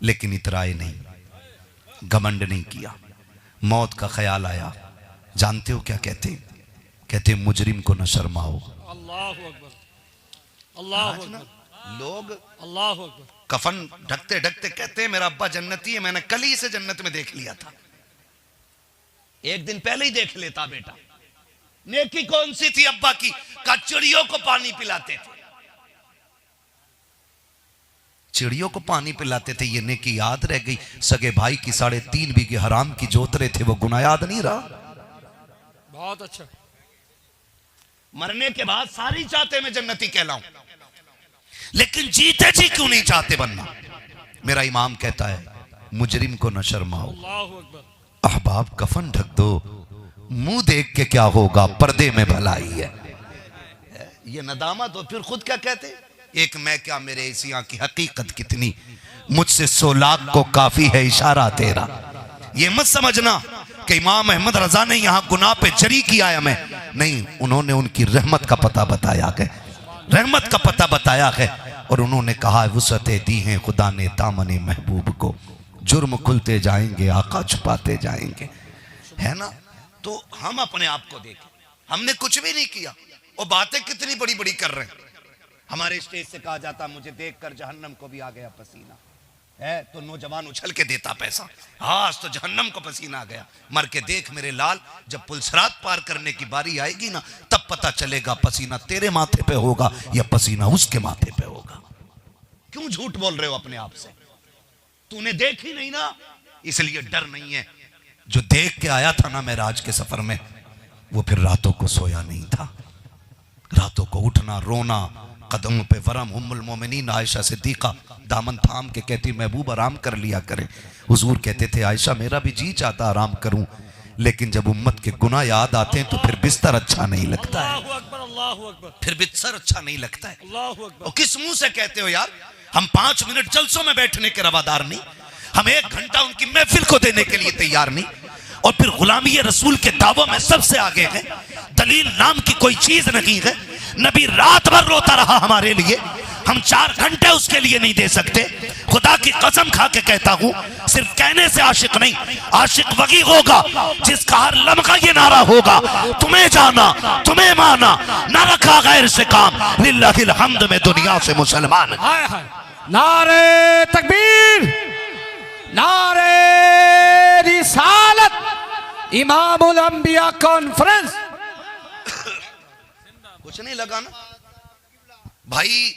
लेकिन इतराए नहीं, घमंड नहीं किया, मौत का ख्याल आया, जानते हो क्या कहते हैं? कहते मुजरिम को न शर्माओ।
अल्लाहु अकबर, अल्लाहु अकबर।
लोग
अल्लाहु अकबर
कफन ढकते ढकते कहते हैं मेरा अब्बा जन्नती है, मैंने कल ही से जन्नत में देख लिया था, एक दिन पहले ही देख लेता बेटा। नेकी कौन सी थी अब्बा की? का चिड़ियों को पानी पिलाते थे, चिड़ियों को पानी पिलाते थे, ये नेकी याद रह गई। सगे भाई की 3.5 बीघे हराम की जोत रहे थे, वो गुनाह याद नहीं रहा।
बहुत अच्छा।
मरने के बाद सारी चाहते मैं जन्नती कहलाऊं, लेकिन जीते जी क्यों नहीं चाहते बनना? मेरा इमाम कहता है मुजरिम को न शर्माओ।
अल्लाहु अकबर।
अहबाब कफन ढक दो, मुंह देख के क्या होगा, पर्दे में भलाई है। ये नदामत हो, फिर खुद क्या कहते? एक मैं क्या मेरे एशिया की हकीकत कितनी, मुझसे 100 लाख को काफी है इशारा तेरा। ये मत समझना कि इमाम अहमद रजा ने यहाँ गुनाह पे जरी किया है हमें, नहीं, उन्होंने उनकी रहमत का पता बताया है, रहमत का पता बताया है। और उन्होंने कहा वुसअतें दी हैं खुदा ने दामने महबूब को, जुर्म खुलते जाएंगे आका छुपाते जाएंगे, है ना? तो हम अपने आप को देखें, हमने कुछ भी नहीं किया और बातें कितनी बड़ी बड़ी कर रहे हैं। हमारे स्टेज से कहा जाता मुझे देखकर जहन्नम को भी आ गया पसीना, है तो नौजवान उछल के देता पैसा, आज तो जहन्नम को पसीना आ गया। मर के देख मेरे लाल, जब पुलसरात पार करने की बारी आएगी ना, तब पता चलेगा पसीना तेरे माथे पे होगा या पसीना उसके माथे पे होगा। क्यों झूठ बोल रहे हो अपने आप से? तूने देख ही नहीं ना, इसलिए डर नहीं है। जो देख के आया था ना मेराज के सफर में, वो फिर रातों को सोया नहीं था, रातों को उठना रोना, कदमों पे वरम। उम्मुल मोमिनीन आयशा सिद्दीका दामन थाम के कहती महबूब आराम कर लिया करें। हुजूर कहते थे आयशा मेरा भी जी चाहता आराम करूं, लेकिन जब उम्मत के गुनाह याद आते हैं तो फिर बिस्तर अच्छा नहीं लगता है,
अल्लाहु अकबर, अल्लाहु अकबर।
फिर बिस्तर अच्छा नहीं लगता है।
अल्लाहु अकबर।
और किस मुंह से कहते हो यार? हम 5 मिनट जलसों में बैठने के रवादार नहीं, हम 1 घंटा उनकी महफिल को देने के लिए तैयार नहीं, और फिर गुलामी रसूल के दावों में सबसे आगे है। दलील नाम की कोई चीज नहीं है। नबी रात भर रोता रहा हमारे लिए, हम 4 घंटे उसके लिए नहीं दे सकते। खुदा की कसम खा के कहता हूं, सिर्फ कहने से आशिक नहीं, आशिक वही होगा जिसका हर लम्हा ये नारा होगा, तुम्हें जाना तुम्हें माना, ना रखा गैर से काम, लिल्लाहिल हम्द में दुनिया से मुसलमान।
हाय हाय, नारे तकबीर, नारे रिसालत, इमामुल अंबिया कॉन्फ्रेंस।
कुछ नहीं लगा ना भाई,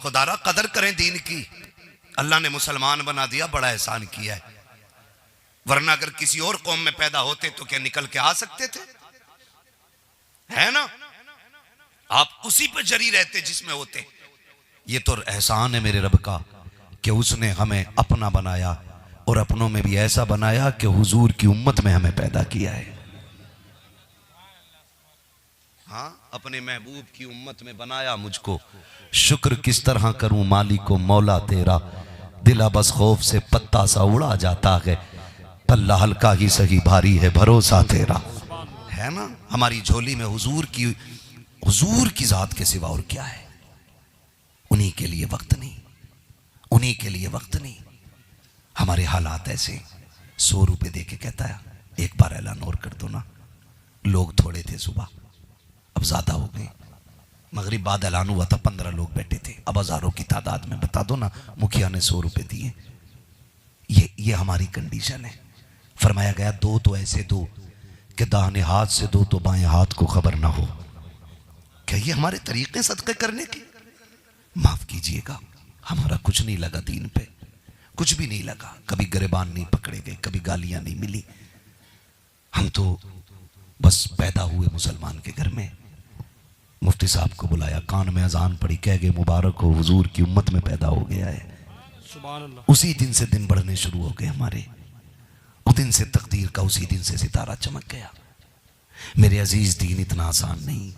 खुदारा कदर करें दीन की। अल्लाह ने मुसलमान बना दिया, बड़ा एहसान किया है। वरना अगर किसी और कौम में पैदा होते तो क्या निकल के आ सकते थे? है ना, आप उसी पे जरी रहते जिसमें होते। ये तो एहसान है मेरे रब का कि उसने हमें अपना बनाया, और अपनों में भी ऐसा बनाया कि हुजूर की उम्मत में हमें पैदा किया है। हाँ, अपने महबूब की उम्मत में बनाया मुझको, शुक्र किस तरह करूं मालिक को मौला तेरा, दिला बस खौफ से पत्ता सा उड़ा जाता है, पल्ला हल्का ही सही भारी है भरोसा तेरा। है ना, हमारी झोली में हुजूर की जात के सिवा और क्या है? उन्हीं के लिए वक्त नहीं, उन्हीं के लिए वक्त नहीं। हमारे हालात ऐसे, 100 रुपए दे के कहता है एक बार ऐलान और कर दो ना। लोग थोड़े थे सुबह, अब ज्यादा हो गए। मगरिब बाद ऐलान हुआ था, 15 लोग बैठे थे, अब हजारों की तादाद में। बता दो ना, मुखिया ने 100 रुपए दिए। ये हमारी कंडीशन है। फरमाया गया दो तो ऐसे दो कि दाहिने हाथ से दो तो बाएं हाथ को खबर ना हो। क्या ये हमारे तरीके सदक़े करने के? माफ कीजिएगा, हमारा कुछ नहीं लगा दीन पे, कुछ भी नहीं लगा। कभी गिरबान नहीं पकड़े गए, कभी गालियां नहीं मिली। हम तो बस पैदा हुए मुसलमान के घर में। मुफ्ती साहब को बुलाया, कान में अजान पड़ी, कह गए मुबारक हो, हुजूर की उम्मत में पैदा हो गया है।
सुभान अल्लाह।
उसी दिन से दिन बढ़ने शुरू हो गए हमारे। उस दिन से तकदीर का, उसी दिन से सितारा चमक गया। मेरे अजीज, दीन इतना आसान नहीं।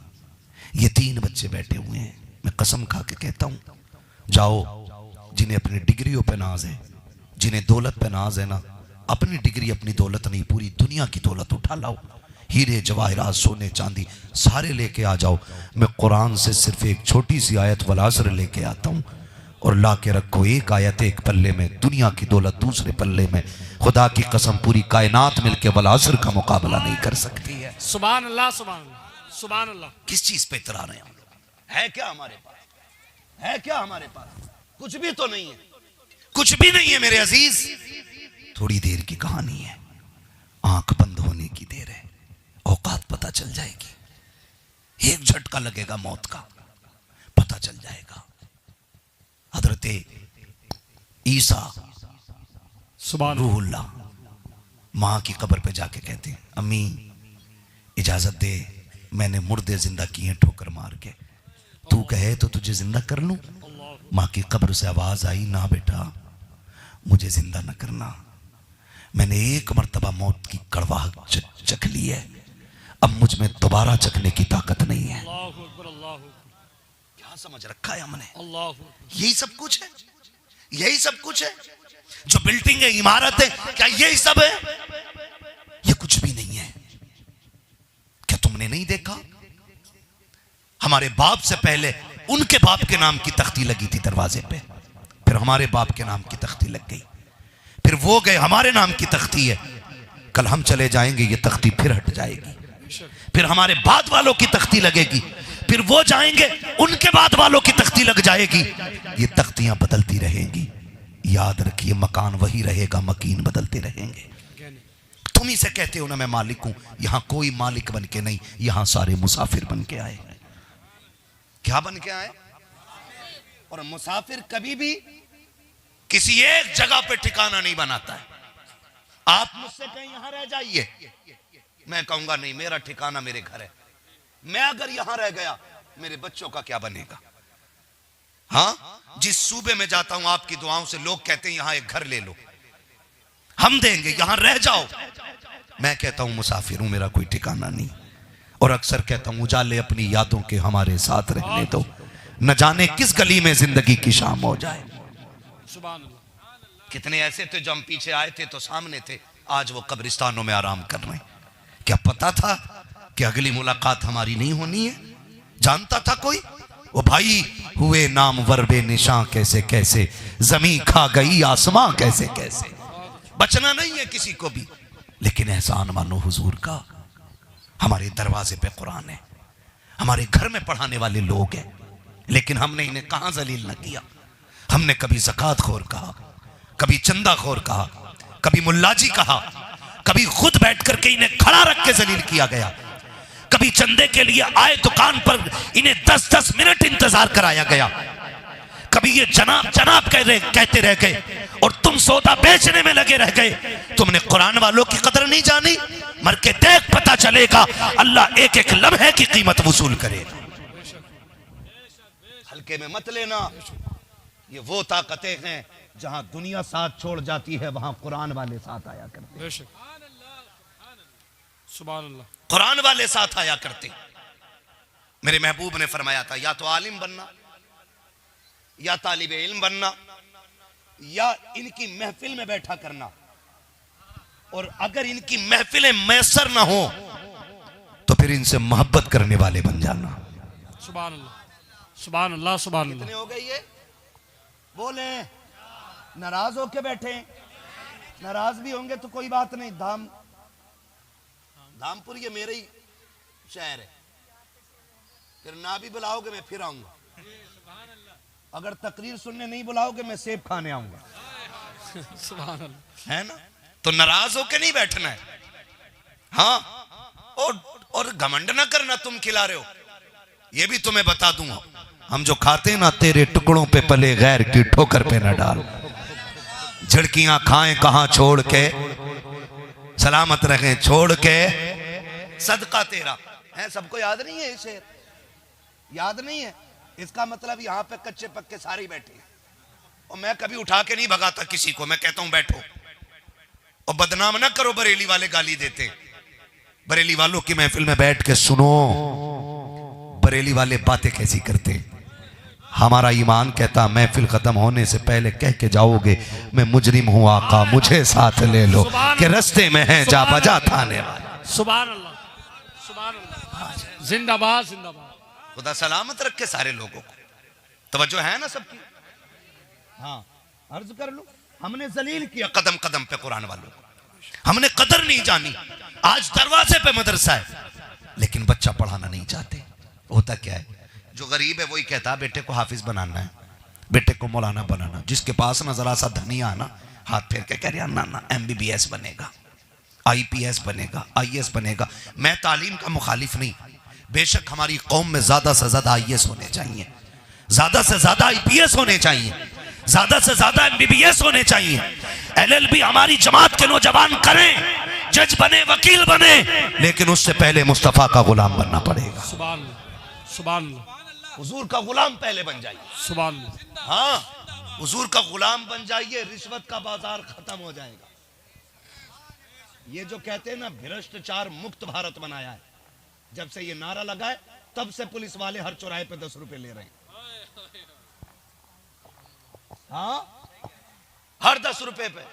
ये 3 बच्चे बैठे हुए हैं, मैं कसम खा के कहता हूं, जाओ जिन्हें अपनी डिग्रियों पे नाज है, जिन्हें दौलत पे नाज है ना, अपनी डिग्री अपनी दौलत नहीं, पूरी दुनिया की दौलत उठा लाओ। हीरे जवाहरात सोने चांदी सारे लेके आ जाओ। मैं कुरान से सिर्फ एक छोटी सी आयत वल असर लेके आता हूं, और ला के रखो एक आयत एक पल्ले में, दुनिया की दौलत दूसरे पल्ले में। खुदा की कसम पूरी कायनात मिलके वल असर का मुकाबला नहीं कर सकती है।
सुभान अल्लाह, सुभान अल्लाह, सुभान अल्लाह।
किस चीज पे इतरा रहे हैं हम लोग? है क्या हमारे पास? है क्या हमारे पास? कुछ भी तो नहीं है, कुछ भी नहीं है मेरे अजीज। थोड़ी देर की कहानी है, आंख बंद होने की देर है, औकात पता चल जाएगी। एक झटका लगेगा मौत का, पता चल जाएगा। हजरते ईसा
सुभान
रूहुल्लाह माँ की कब्र पे जाके कहते हैं, अम्मी इजाजत दे, मैंने मुर्दे जिंदा किए ठोकर मार के, तू कहे तो तुझे जिंदा कर लूं। माँ की कब्र से आवाज आई, ना बेटा मुझे जिंदा न करना, मैंने एक मर्तबा मौत की कड़वाहट चख ली है, अब मुझ में दोबारा चखने की ताकत नहीं है। क्या समझ रखा है हमने? यही सब कुछ है, यही सब कुछ है। जो बिल्डिंग है, इमारत है, क्या यही सब है? ये कुछ भी नहीं है। क्या तुमने नहीं देखा? हमारे बाप से पहले उनके बाप के नाम की तख्ती लगी थी दरवाजे पे, फिर हमारे बाप के नाम की तख्ती लग गई, फिर वो गए, हमारे नाम की तख्ती है, कल हम चले जाएंगे, ये तख्ती फिर हट जाएगी, फिर हमारे बाद वालों की तख्ती लगेगी, फिर वो जाएंगे, उनके बाद वालों की तख्ती लग जाएगी। ये तख्तियां बदलती रहेंगी। याद रखिए, मकान वही रहेगा, मकीन बदलते रहेंगे। तुम ही से कहते हो ना मैं मालिक हूं, यहां कोई मालिक बन के नहीं, यहां सारे मुसाफिर बन के आए। क्या बन के आए? और मुसाफिर कभी भी किसी एक जगह पे ठिकाना नहीं बनाता है। आप मुझसे कहीं यहां रह जाइए, मैं कहूंगा नहीं, मेरा ठिकाना मेरे घर है। मैं अगर यहां रह गया, मेरे बच्चों का क्या बनेगा? हाँ, जिस सूबे में जाता हूं आपकी दुआओं से लोग कहते हैं यहां एक घर ले लो, हम देंगे, यहां रह जाओ। मैं कहता हूं मुसाफिर हूं, मेरा कोई ठिकाना नहीं। और अक्सर कहता हूं उजाले अपनी यादों के हमारे साथ रहने दो, न जाने किस गली में जिंदगी की शाम हो जाए। कितने ऐसे थे जो हम पीछे आए थे तो सामने थे, आज वो कब्रिस्तानों में आराम कर रहे हैं। क्या पता था कि अगली मुलाकात हमारी नहीं होनी है? जानता था कोई? वो भाई हुए नामवर बेनिशां कैसे कैसे, जमी खा गई आसमां कैसे कैसे। बचना नहीं है किसी को भी, लेकिन एहसान मानो हुजूर का। हमारे दरवाजे पे कुरान है, हमारे घर में पढ़ाने वाले लोग हैं, लेकिन हमने इन्हें कहां जलील न किया। हमने कभी ज़कात खोर कहा, कभी चंदा खोर कहा, कभी मुल्लाजी कहा, कभी खुद बैठ करके इन्हें खड़ा रख के जलील किया गया। कभी चंदे के लिए आए दुकान पर इन्हें 10-10 मिनट इंतजार कराया गया। कभी ये जनाब जनाब कहते रह गए और तुम सौदा बेचने में लगे रह गए। तुमने कुरान वालों की कदर नहीं जानी। मर के देख, पता चलेगा। अल्लाह एक एक लम्हे की कीमत वसूल करेगा। हल्के में मत लेना। ये वो ताकतें हैं जहां दुनिया साथ छोड़ जाती है, वहां कुरान वाले साथ आया करते हैं।
सुभान अल्लाह।
कुरान वाले साथ आया करते। मेरे महबूब ने फरमाया था, या तो आलिम बनना, या तालिब इल्म बनना, या इनकी महफिल में बैठा करना। और अगर इनकी महफिलें मैसर ना हो तो फिर इनसे मोहब्बत करने वाले बन जाना।
सुभान अल्लाह, सुभान अल्लाह, सुभान
कितने
अल्लाह।
हो गए ये? बोले नाराज होके बैठे। नाराज भी होंगे तो कोई बात नहीं। धामपुर ये मेरे ही शहर है, फिर ना भी बुलाओगे मैं फिर आऊंगा। अगर तकरीर सुनने नहीं बुलाओगे मैं सेब खाने आऊंगा।
सुभान अल्लाह,
है ना? तो नाराज होके नहीं बैठना है। हाँ, और घमंड ना करना तुम खिला रहे हो। ये भी तुम्हें बता दूंगा, हम जो खाते ना तेरे टुकड़ों पे पले गैर की ठोकर पे न डाल। झड़कियां खाएं कहां छोड़ के, सलामत रखें छोड़ के, सदका तेरा है। सबको याद नहीं है ये शेर? याद नहीं है? इसका मतलब यहाँ पे कच्चे पक्के सारे बैठे हैं। और मैं कभी उठा के नहीं भगाता किसी को, मैं कहता हूं बैठो। और बदनाम ना करो, बरेली वाले गाली देते। बरेली वालों की महफिल में बैठ के सुनो बरेली वाले बातें कैसी करते। हमारा ईमान कहता महफिल खत्म होने से पहले कह के जाओगे, मैं मुजरिम हूं आका मुझे साथ ले लो, कि रास्ते में है जा बजा थाने वाला।
सुभान अल्लाह, सुभान अल्लाह। जिंदाबाद, जिंदाबाद।
खुदा सलामत रखे सारे लोगों को। तवज्जो है ना सबकी? हाँ, अर्ज कर लो। हमने जलील किया कदम कदम पे कुरान वालों को, हमने कदर नहीं जानी। आज दरवाजे पे मदरसा है, लेकिन बच्चा पढ़ाना नहीं चाहते। होता क्या है, जो गरीब है वही कहता बेटे को हाफिज बनाना है, बेटे को मौलाना बनाना। जिसके पास ना जरा सा धनिया ना, हाथ फेर के कह रहा ना MBBS बनेगा, IPS बनेगा, IAS बनेगा। मैं तालीम का मुखालिफ नहीं। बेशक हमारी कौम में ज्यादा से ज्यादा IAS होने चाहिए, ज्यादा से ज्यादा IPS होने चाहिए, ज्यादा से ज्यादा MBBS होने चाहिए। LLB हमारी जमात के नौजवान करें, जज बने, वकील बने, लेकिन उससे पहले मुस्तफा का गुलाम बनना पड़ेगा।
सुभान अल्लाह, सुभान अल्लाह।
हुजूर का गुलाम पहले बन जाइए।
सुभान अल्लाह।
हाँ, हुजूर का गुलाम बन जाइए, रिश्वत का बाजार खत्म हो जाएगा। ये जो कहते हैं ना भ्रष्टाचार मुक्त भारत बनाया है, जब से ये नारा लगा है तब से पुलिस वाले हर चौराहे पे 10 रुपए ले रहे हैं। हाँ, हर 10 रुपए पे।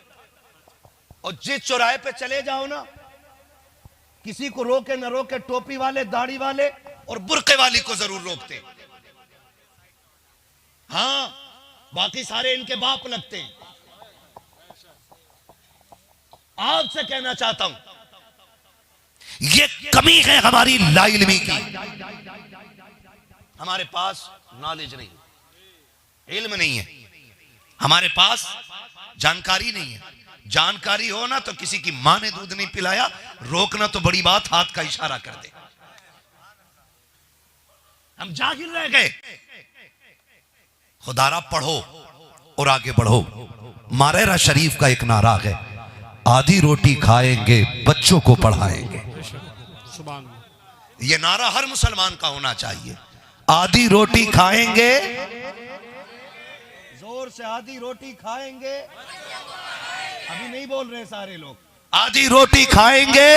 और जिस चौराहे पे चले जाओ ना, किसी को रोके न रोके, टोपी वाले, दाढ़ी वाले और बुर्के वाली को जरूर रोकते। हाँ, बाकी सारे इनके बाप लगते हैं। आपसे कहना चाहता हूं, ये कमी है हमारी लाइल्मी की। हमारे पास नॉलेज नहीं, इल्म नहीं है, हमारे पास जानकारी नहीं है। जानकारी हो ना तो किसी की मां ने दूध नहीं पिलाया, रोकना तो बड़ी बात, हाथ का इशारा कर दे। हम जाहिल रह गए। खुदारा पढ़ो और आगे बढ़ो। मारेरा शरीफ का एक नारा है, आधी रोटी खाएंगे बच्चों को पढ़ाएंगे।
सुभान अल्लाह।
ये नारा हर मुसलमान का होना चाहिए। आधी रोटी खाएंगे, जोर से आधी रोटी खाएंगे। अभी नहीं बोल रहे सारे लोग, आधी रोटी खाएंगे।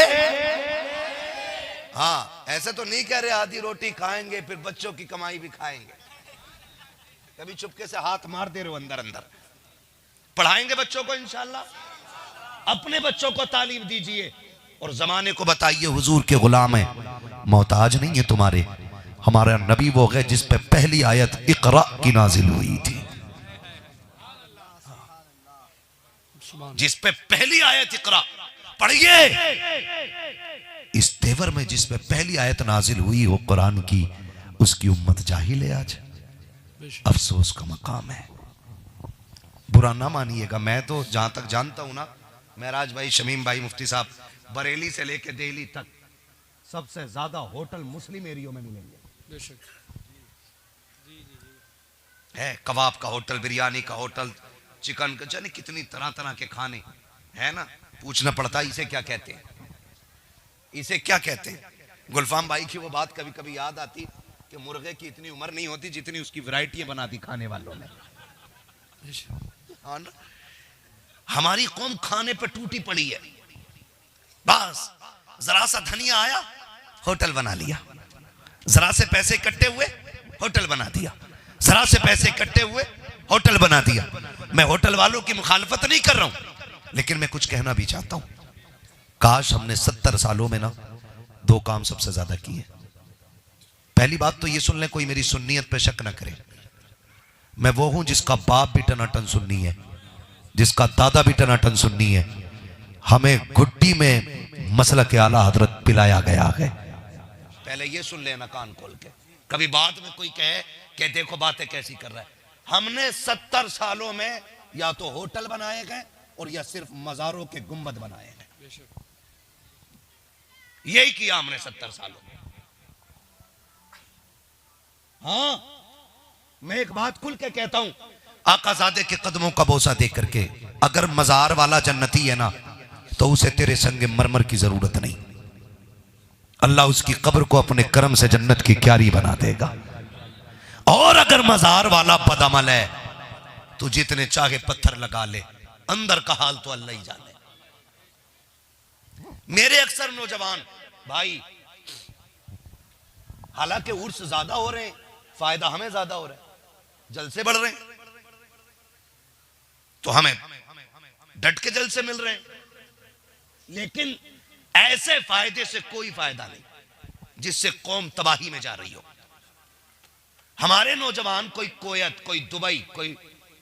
हाँ, ऐसे तो नहीं कह रहे आधी रोटी खाएंगे फिर बच्चों की कमाई भी खाएंगे। कभी चुपके से हाथ मार दे रहे हो अंदर अंदर। पढ़ाएंगे बच्चों को इंशाअल्लाह। अपने बच्चों को तालीम दीजिए और जमाने को बताइए हुजूर के गुलाम है, मोहताज नहीं है तुम्हारे। हमारा नबी वो है जिस पे पहली आयत इकरा की नाजिल हुई थी, जिस पे पहली आयत इकरा पढ़िए। इस तेवर में जिस पे पहली आयत नाजिल हुई हो कुरान की, उसकी उम्मत जाहिल है आज। अफसोस का मकाम है। बुरा ना मानिएगा, मैं तो जहां तक जानता हूं ना, महराज भाई, शमीम भाई, मुफ्ती साहब, बरेली से लेके दिल्ली तक सबसे ज्यादा होटल मुस्लिम एरियो में मिलेंगे। है कबाब का होटल, बिरयानी का होटल, चिकन का, जाने कितनी तरह तरह के खाने है ना। पूछना पड़ता है इसे क्या कहते हैं, इसे क्या कहते हैं। गुलफाम भाई की वो बात कभी कभी याद आती कि मुर्गे की इतनी उम्र नहीं होती जितनी उसकी वैरायटियां बना दी खाने वालों ने। हाँ ना? हमारी कौम खाने पे टूटी पड़ी है। बस जरा सा धनिया आया, होटल बना लिया। जरा से पैसे इकट्ठे हुए, होटल बना दिया। जरा से पैसे इकट्ठे हुए, होटल बना दिया। मैं होटल वालों की मुखालफत नहीं कर रहा हूं, लेकिन मैं कुछ कहना भी चाहता हूं। काश हमने 70 सालों में ना 2 काम सबसे ज्यादा किए। पहली बात तो ये सुन ले, कोई मेरी सुन्नियत पे शक ना करे। मैं वो हूं जिसका बाप भी टनाटन सुन्नी है, जिसका दादा भी टनाटन सुन्नी है। हमें गुड्डी में मसला के आला हजरत पिलाया गया है। पहले ये सुन लेना कान खोल के, कभी बाद में कोई कहे कि देखो बातें कैसी कर रहा है। हमने 70 सालों में या तो होटल बनाए गए और या सिर्फ मजारों के गुंबद बनाए गए। यही किया हमने 70 सालों में। हाँ, मैं एक बात खुल के कहता हूं, आकाज़ादे के कदमों का बोसा दे करके, अगर मजार वाला जन्नती है ना, तो उसे तेरे संगे मरमर की जरूरत नहीं। अल्लाह उसकी कब्र को अपने करम से जन्नत की क्यारी बना देगा। और अगर मजार वाला बदअमल है, तो जितने चाहे पत्थर लगा ले, अंदर का हाल तो अल्लाह ही जाने। मेरे अक्सर नौजवान भाई, हालांकि उर्स ज्यादा हो रहे हैं, फायदा हमें ज्यादा हो रहा है, जलसे बढ़ रहे हैं, तो हमें डट के जलसे मिल रहे हैं, लेकिन ऐसे फायदे से कोई फायदा नहीं जिससे कौम तबाही में जा रही हो। हमारे नौजवान कोई कोयत, कोई दुबई, कोई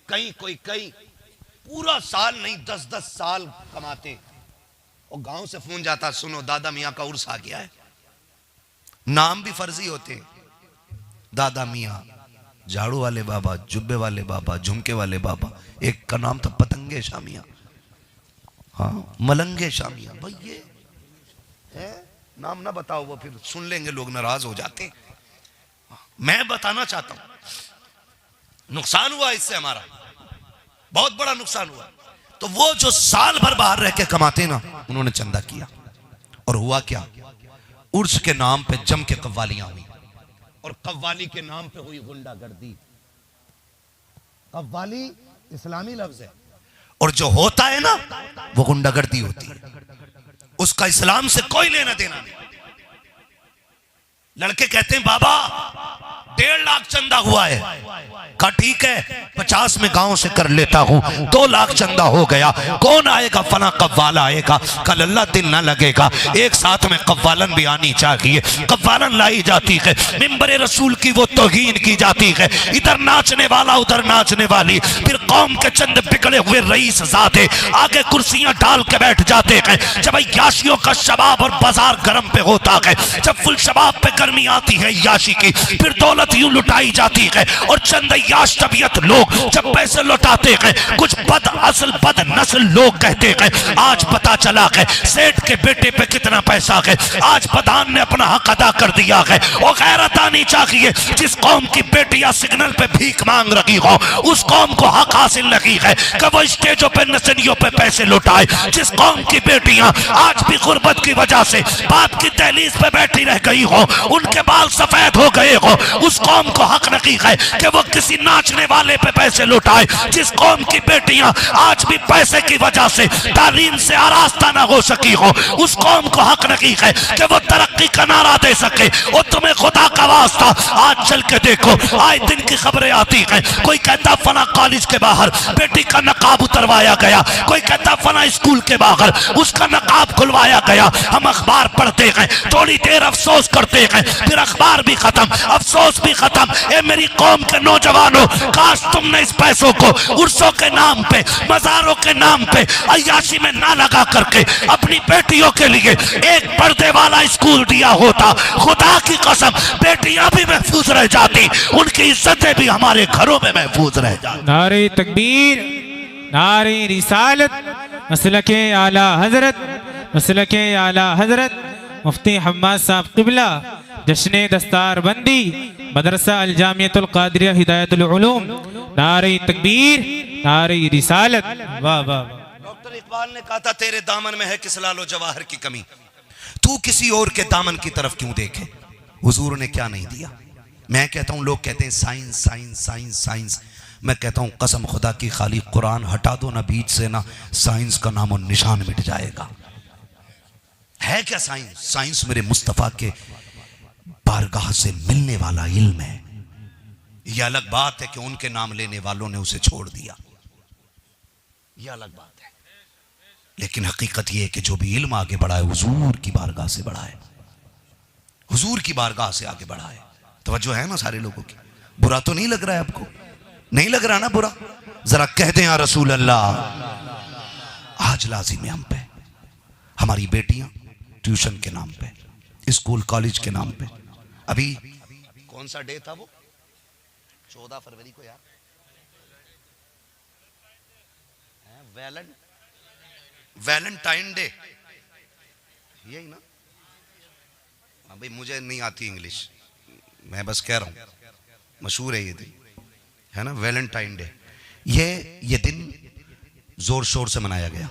कहीं, कोई कहीं, पूरा साल नहीं 10-10 साल कमाते और गांव से फोन जाता, सुनो दादा मियां का उर्स आ गया है। नाम भी फर्जी होते, दादा मियां, झाड़ू वाले बाबा, जुब्बे वाले बाबा, झुमके वाले बाबा। एक का नाम था पतंगे शामिया, हाँ मलंगे शामिया। भाई ये है, नाम ना बताओ, वो फिर सुन लेंगे लोग, नाराज हो जाते। मैं बताना चाहता हूं नुकसान हुआ इससे, हमारा बहुत बड़ा नुकसान हुआ। तो वो जो साल भर बाहर रह के कमाते ना, उन्होंने चंदा किया, और हुआ क्या, उर्स के नाम पे जम के कव्वालियां हुई, और कव्वाली के नाम पे हुई गुंडागर्दी। कव्वाली इस्लामी लफ्ज है, और जो होता है ना वो गुंडागर्दी होती है, उसका इस्लाम से कोई लेना देना नहीं। लड़के कहते हैं बाबा 1.5 लाख चंदा हुआ है, कहा ठीक है 50 में गांव से कर लेता हूं, 2 लाख चंदा हो गया, कौन आएगा, फला कव्वाला आएगा, कल अल्लाह दिन ना लगेगा, एक साथ में कव्वालन भी आनी चाहिए। कव्वालन लाई जाती है, मिंबरे रसूल की वो तौहीन की जाती है, इधर नाचने वाला उधर नाचने वाली, फिर कौम के चंद बिगड़े हुए रईस ज़ादे आगे कुर्सियां डाल के बैठ जाते हैं। जब याशियों का शबाब और बाजार गर्म पे होता है, जब फुल शबाब पे गर्मी आती है याशी की, फिर दौलत यूं लुटाई जाती है, और चंद याश तबीयत लोग जब पैसे लौटाते हैं, कुछ बद असल बद नस्ल लोग कहते हैं आज पता चला है सेठ के बेटे पे कितना पैसा है, आज प्रधान ने अपना हक अदा कर दिया है। और गैरत आनी चाहिए, जिस कौम की बेटियां सिग्नल पे भीख मांग रही हो, उस कौम को हक हासिल नहीं है कि वो स्टेजों पे नसनियों पे पैसे लुटाए। जिस कौम की बेटियां आज भी गुर्बत की वजह से बाप की दहलीज पे बैठी रह गई हो, उनके बाल सफेद हो गए हो, उस उस कौम को हक नहीं है कि वो किसी नाचने वाले पे पैसे लुटाए। जिस कौम की बेटियां आज भी पैसे की वजह से तालीम से आरास्ता ना हो सकी हो, उस कौम को हक नहीं है कि वो तरक्की का नारा दे सके। और तुम्हें खुदा का वास्ता आज चल के देखो, आए दिन की खबरें आती हैं। कोई कहता फला कॉलेज के बाहर बेटी का नकाब उतरवाया गया, कोई कहता फला स्कूल के बाहर उसका नकाब खुलवाया गया। हम अखबार पढ़ते हैं, थोड़ी देर अफसोस करते हैं, फिर अखबार भी खत्म, अफसोस भी खत्म। ए मेरी कौम के नौजवानों, काश तुमने इस पैसों को उर्सों के नाम पे, मजारों के नाम पे अय्याशी में ना लगा करके अपनी बेटियों के लिए एक पर्दे वाला स्कूल दिया होता, खुदा की कसम बेटियां भी महफूज रह जाती, उनकी इज्जतें भी हमारे घरों में महफूज रह जाती।
नारे तकबीर, नारे रिसालत, मसलके आला हजरत, मसलके आला हजरत मुफ्ती हम्माद साहब क़िबला, जश्न दस्तार बंदी मदरसा अल जामियतुल क़ादिरिया हिदायतुल उलूम। नारे तकबीर, नारे रिसालत। वाह वाह।
डॉक्टर इकबाल ने कहा था तेरे दामन में है किस लालो जवाहर की कमी, तू किसी और के दामन की तरफ क्यों देखे। हुजूर ने क्या नहीं दिया। मैं कहता हूं, लोग कहते हैं साइंस साइंस साइंस साइंस, मैं कहता हूं कसम खुदा की खाली कुरान हटा दो ना बीच से, ना साइंस का नाम और निशान मिट जाएगा। है क्या साइंस? साइंस मेरे मुस्तफा के बारगाह से मिलने वाला इल्म है। यह अलग बात है कि उनके नाम लेने वालों ने उसे छोड़ दिया, यह अलग बात है। लेकिन हकीकत यह है कि जो भी इल्म आगे बढ़ा है हुजूर की बारगाह से बढ़ा है, हुजूर की बारगाह से आगे बढ़ा है। तवज्जो है ना सारे लोगों की? बुरा तो नहीं लग रहा है आपको? नहीं लग रहा ना बुरा? जरा कह दें या रसूल अल्लाह। आज लाजिम है हम पे, हमारी बेटियां ट्यूशन के नाम पे, स्कूल कॉलेज के नाम पे। अभी कौन सा डे था वो? 14 फरवरी को यार, वैलेंटाइन डे, यही ना? हाँ भाई, मुझे नहीं आती इंग्लिश, मैं बस कह रहा हूं, मशहूर है ये दिन, है ना, वैलेंटाइन डे। ये दिन जोर शोर से मनाया गया।